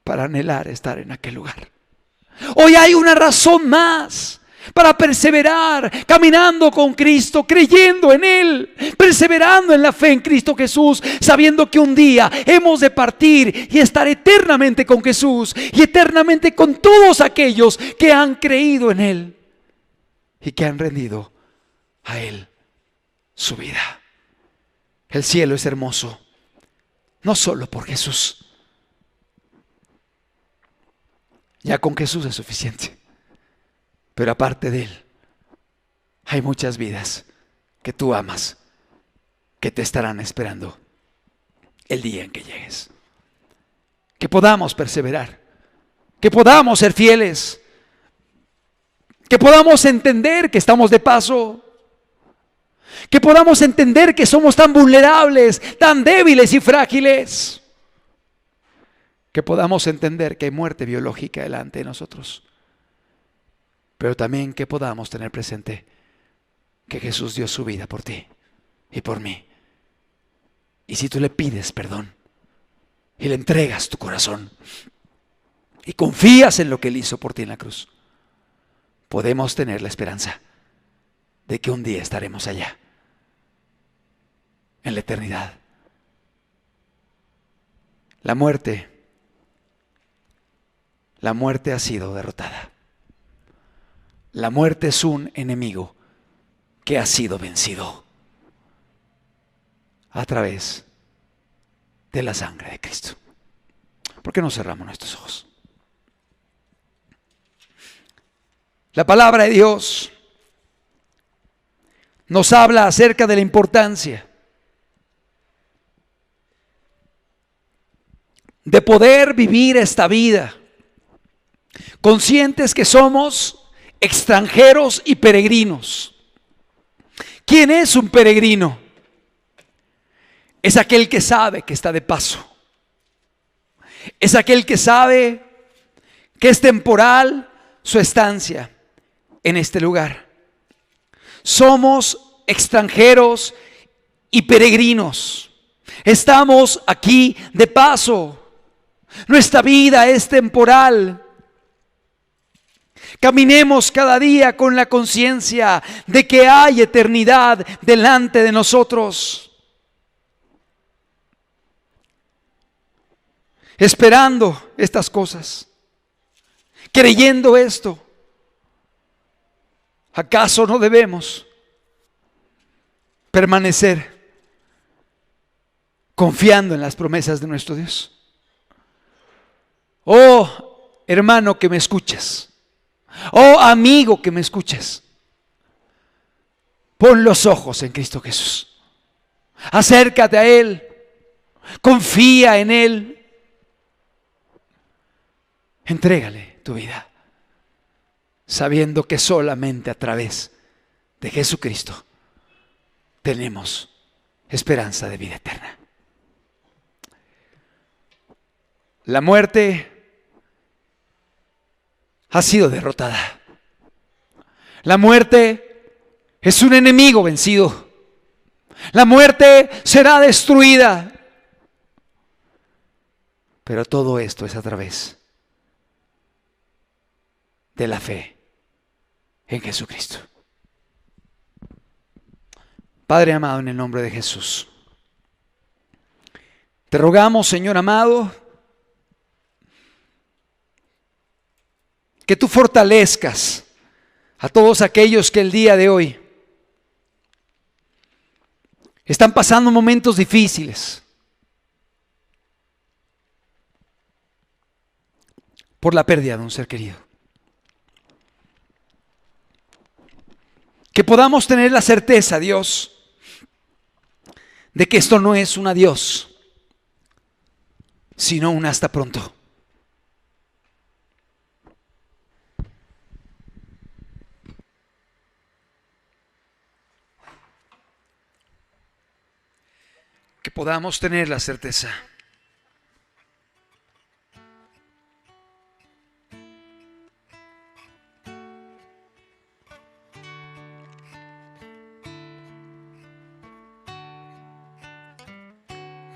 A: para anhelar estar en aquel lugar. Hoy hay una razón más para perseverar, caminando con Cristo, creyendo en Él, perseverando en la fe en Cristo Jesús, sabiendo que un día hemos de partir y estar eternamente con Jesús y eternamente con todos aquellos que han creído en Él y que han rendido a Él su vida. El cielo es hermoso, no solo por Jesús. Ya con Jesús es suficiente. Pero aparte de Él, hay muchas vidas que tú amas, que te estarán esperando el día en que llegues. Que podamos perseverar, que podamos ser fieles, que podamos entender que estamos de paso, que podamos entender que somos tan vulnerables, tan débiles y frágiles, que podamos entender que hay muerte biológica delante de nosotros. Pero también que podamos tener presente que Jesús dio su vida por ti y por mí. Y si tú le pides perdón y le entregas tu corazón y confías en lo que Él hizo por ti en la cruz, podemos tener la esperanza de que un día estaremos allá, en la eternidad. La muerte ha sido derrotada. La muerte es un enemigo que ha sido vencido a través de la sangre de Cristo. ¿Por qué no cerramos nuestros ojos? La palabra de Dios nos habla acerca de la importancia de poder vivir esta vida conscientes que somos extranjeros y peregrinos. ¿Quién es un peregrino? Es aquel que sabe que está de paso. Es aquel que sabe que es temporal su estancia en este lugar. Somos extranjeros y peregrinos. Estamos aquí de paso. Nuestra vida es temporal. Caminemos cada día con la conciencia de que hay eternidad delante de nosotros. esperando estas cosas, creyendo esto, ¿acaso no debemos permanecer confiando en las promesas de nuestro Dios? Oh, hermano que me escuchas, oh, amigo que me escuchas, pon los ojos en Cristo Jesús. Acércate a Él, confía en Él, entrégale tu vida, sabiendo que solamente a través de Jesucristo tenemos esperanza de vida eterna. La muerte ha sido derrotada. La muerte es un enemigo vencido. La muerte será destruida. Pero todo esto es a través de la fe en Jesucristo. Padre amado, en el nombre de Jesús, te rogamos, Señor amado, que tú fortalezcas a todos aquellos que el día de hoy están pasando momentos difíciles por la pérdida de un ser querido. Que podamos tener la certeza, Dios, de que esto no es un adiós, sino un hasta pronto. Que podamos tener la certeza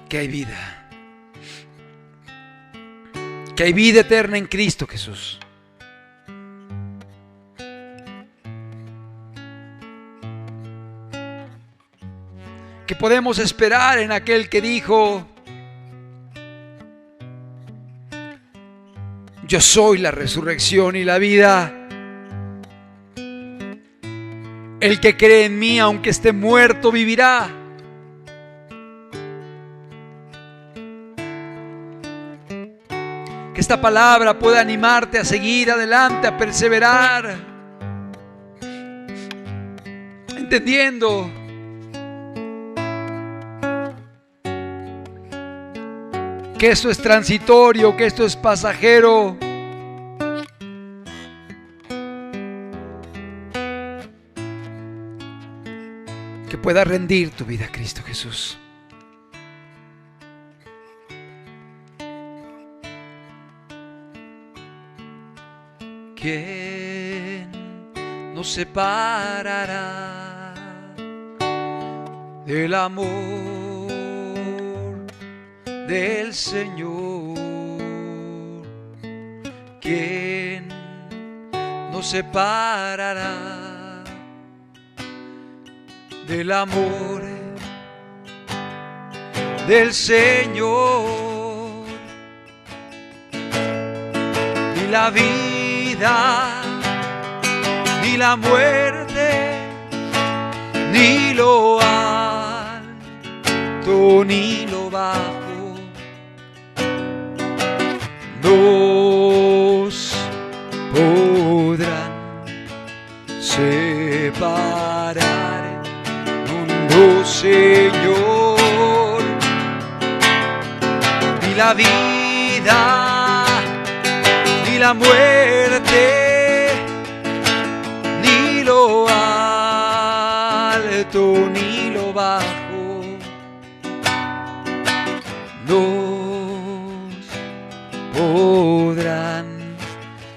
A: que hay vida, que hay vida eterna en Cristo Jesús. Que podemos esperar en aquel que dijo: yo soy la resurrección y la vida. El que cree en mí, aunque esté muerto, vivirá. Que esta palabra pueda animarte a seguir adelante, a perseverar, entendiendo que esto es transitorio, que esto es pasajero. Que puedas rendir tu vida a Cristo Jesús. ¿Quién nos separará del amor del Señor? ¿Quién nos separará del amor del Señor? Ni la vida, ni la muerte, ni lo alto, ni lo bajo, nos podrán separar. No, Señor, ni la vida, ni la muerte, ni lo alto, ni lo bajo, nos podrán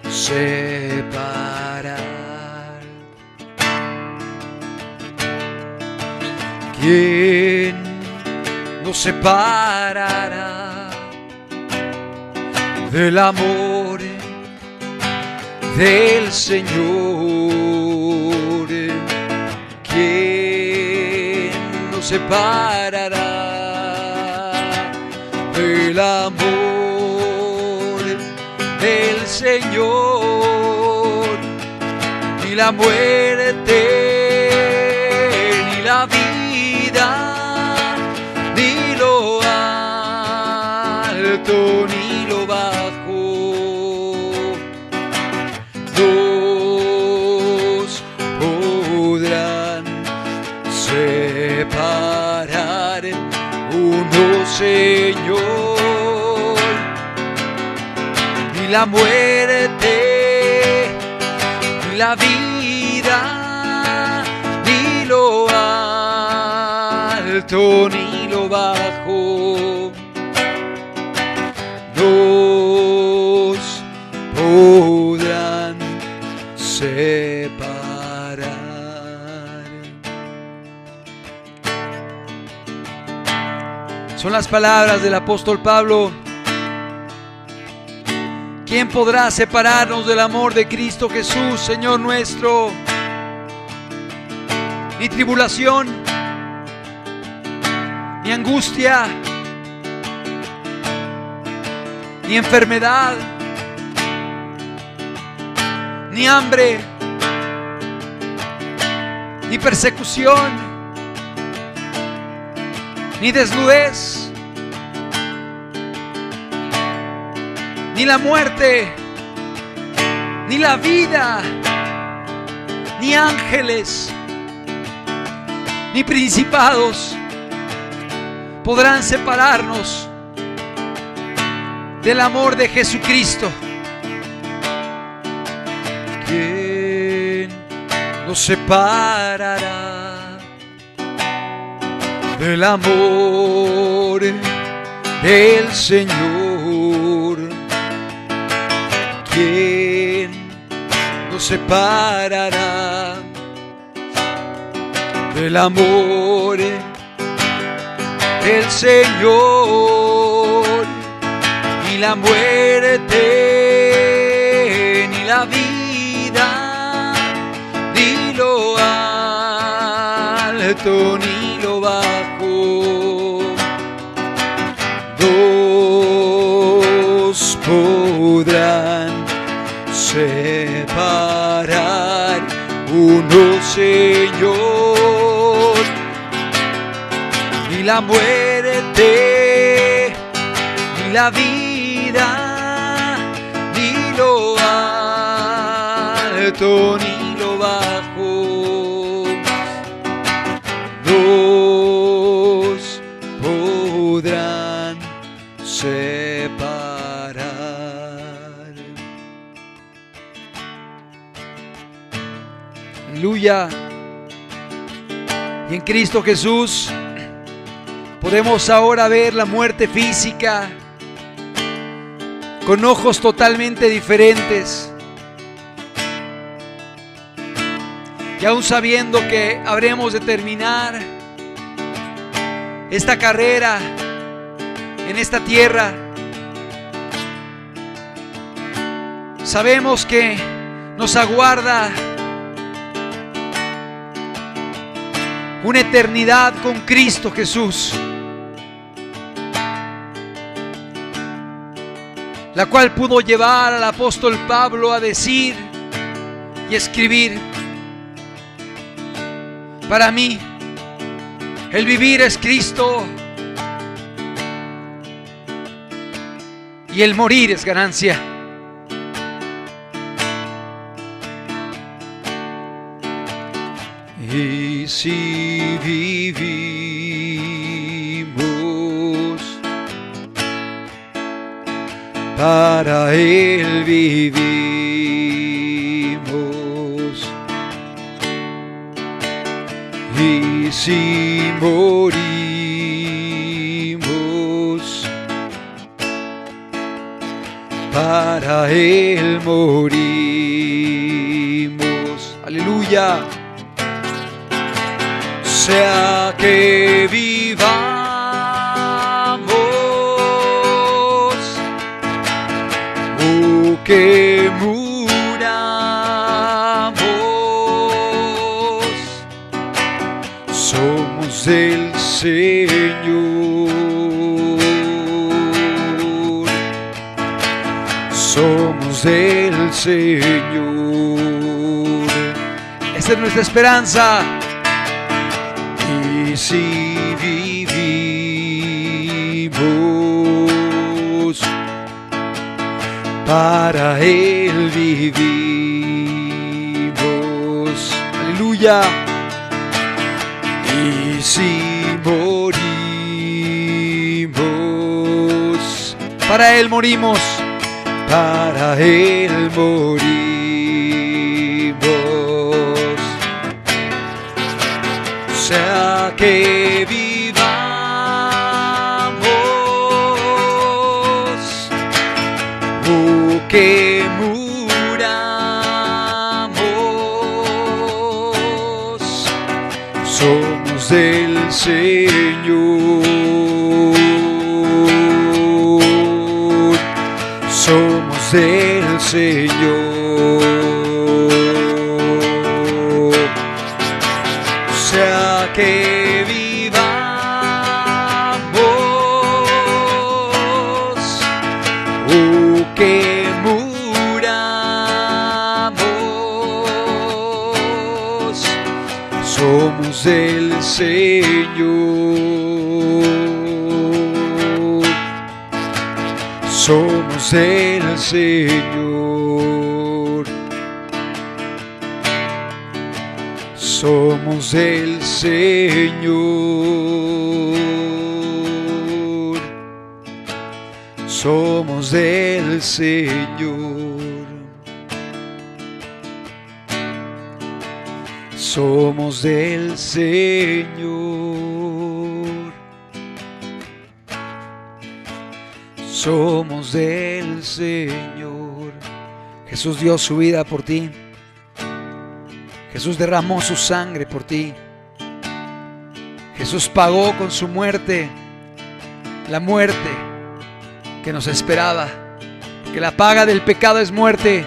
A: separar. ¿Quién nos separará del amor del Señor? ¿Quién nos separará del amor Señor, ni la muerte, ni la vida, ni lo alto, ni lo bajo, nos podrán separar. Uno, Señor, ni la muerte, ni la vida, ni lo alto, ni lo bajo, nos podrán separar. Son las palabras del apóstol Pablo. ¿Quién podrá separarnos del amor de Cristo Jesús, Señor nuestro? Ni tribulación, ni angustia, ni enfermedad, ni hambre, ni persecución, ni desnudez, ni la muerte, ni la vida, ni ángeles, ni principados podrán separarnos del amor de Jesucristo. ¿Quién nos separará del amor del Señor? ¿Quién nos separará del amor del Señor? Ni la muerte, ni la vida, ni lo alto, ni lo bajo, nos podrán separar. Uno, Señor, ni la muerte, ni la vida, ni lo alto, ni lo bajo, nos podrán separar. Aleluya. Y en Cristo Jesús podemos ahora ver la muerte física con ojos totalmente diferentes. Y aún sabiendo que habremos de terminar esta carrera en esta tierra, sabemos que nos aguarda una eternidad con Cristo Jesús, la cual pudo llevar al apóstol Pablo a decir y escribir: para mí el vivir es Cristo y el morir es ganancia. Y si vivimos, para Él vivimos. Y si morimos, para Él morimos. Aleluya. Sea que vivamos o que muramos, somos del Señor, somos del Señor. Esa es nuestra esperanza. Y si vivimos, para Él vivimos. Aleluya. Y si morimos, para Él morimos, para Él morimos. Sea que vivamos o que muramos, somos del Señor, somos del Señor. Sea que vivamos o que muramos, somos del Señor, somos del Señor, somos del Señor, somos del Señor, somos del Señor, somos del Señor. Jesús dio su vida por ti. Jesús derramó su sangre por ti. Jesús pagó con su muerte la muerte que nos esperaba, porque la paga del pecado es muerte,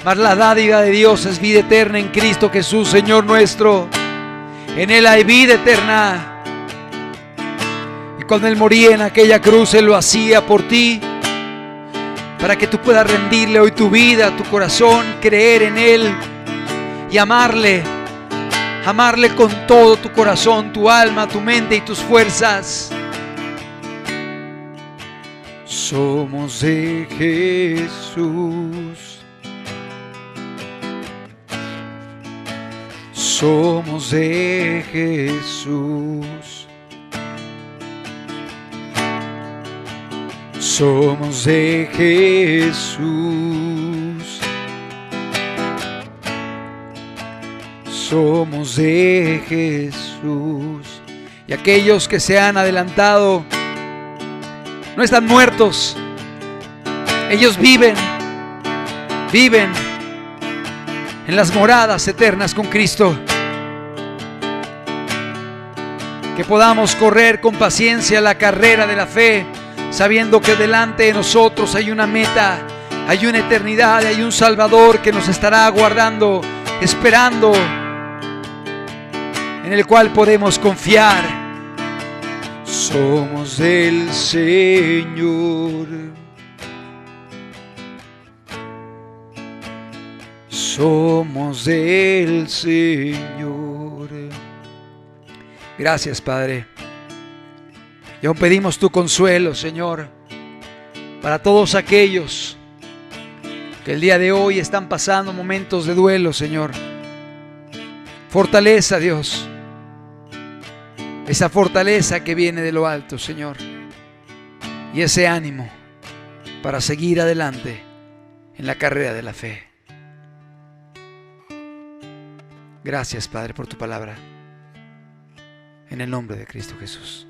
A: mas la dádiva de Dios es vida eterna en Cristo Jesús, Señor nuestro. En Él hay vida eterna. Y cuando Él moría en aquella cruz, Él lo hacía por ti, para que tú puedas rendirle hoy tu vida, tu corazón, creer en Él y amarle con todo tu corazón, tu alma, tu mente y tus fuerzas. Somos de Jesús, somos de Jesús, somos de Jesús, somos de Jesús. Y aquellos que se han adelantado no están muertos, ellos viven en las moradas eternas con Cristo. Que podamos correr con paciencia la carrera de la fe, sabiendo que delante de nosotros hay una meta, hay una eternidad, hay un Salvador que nos estará aguardando, esperando, en el cual podemos confiar. Somos del Señor, somos del Señor. Gracias, Padre. Y aún pedimos tu consuelo, Señor, para todos aquellos que el día de hoy están pasando momentos de duelo, Señor. Fortaleza, Dios, esa fortaleza que viene de lo alto, Señor, y ese ánimo para seguir adelante en la carrera de la fe. Gracias, Padre, por tu palabra. En el nombre de Cristo Jesús.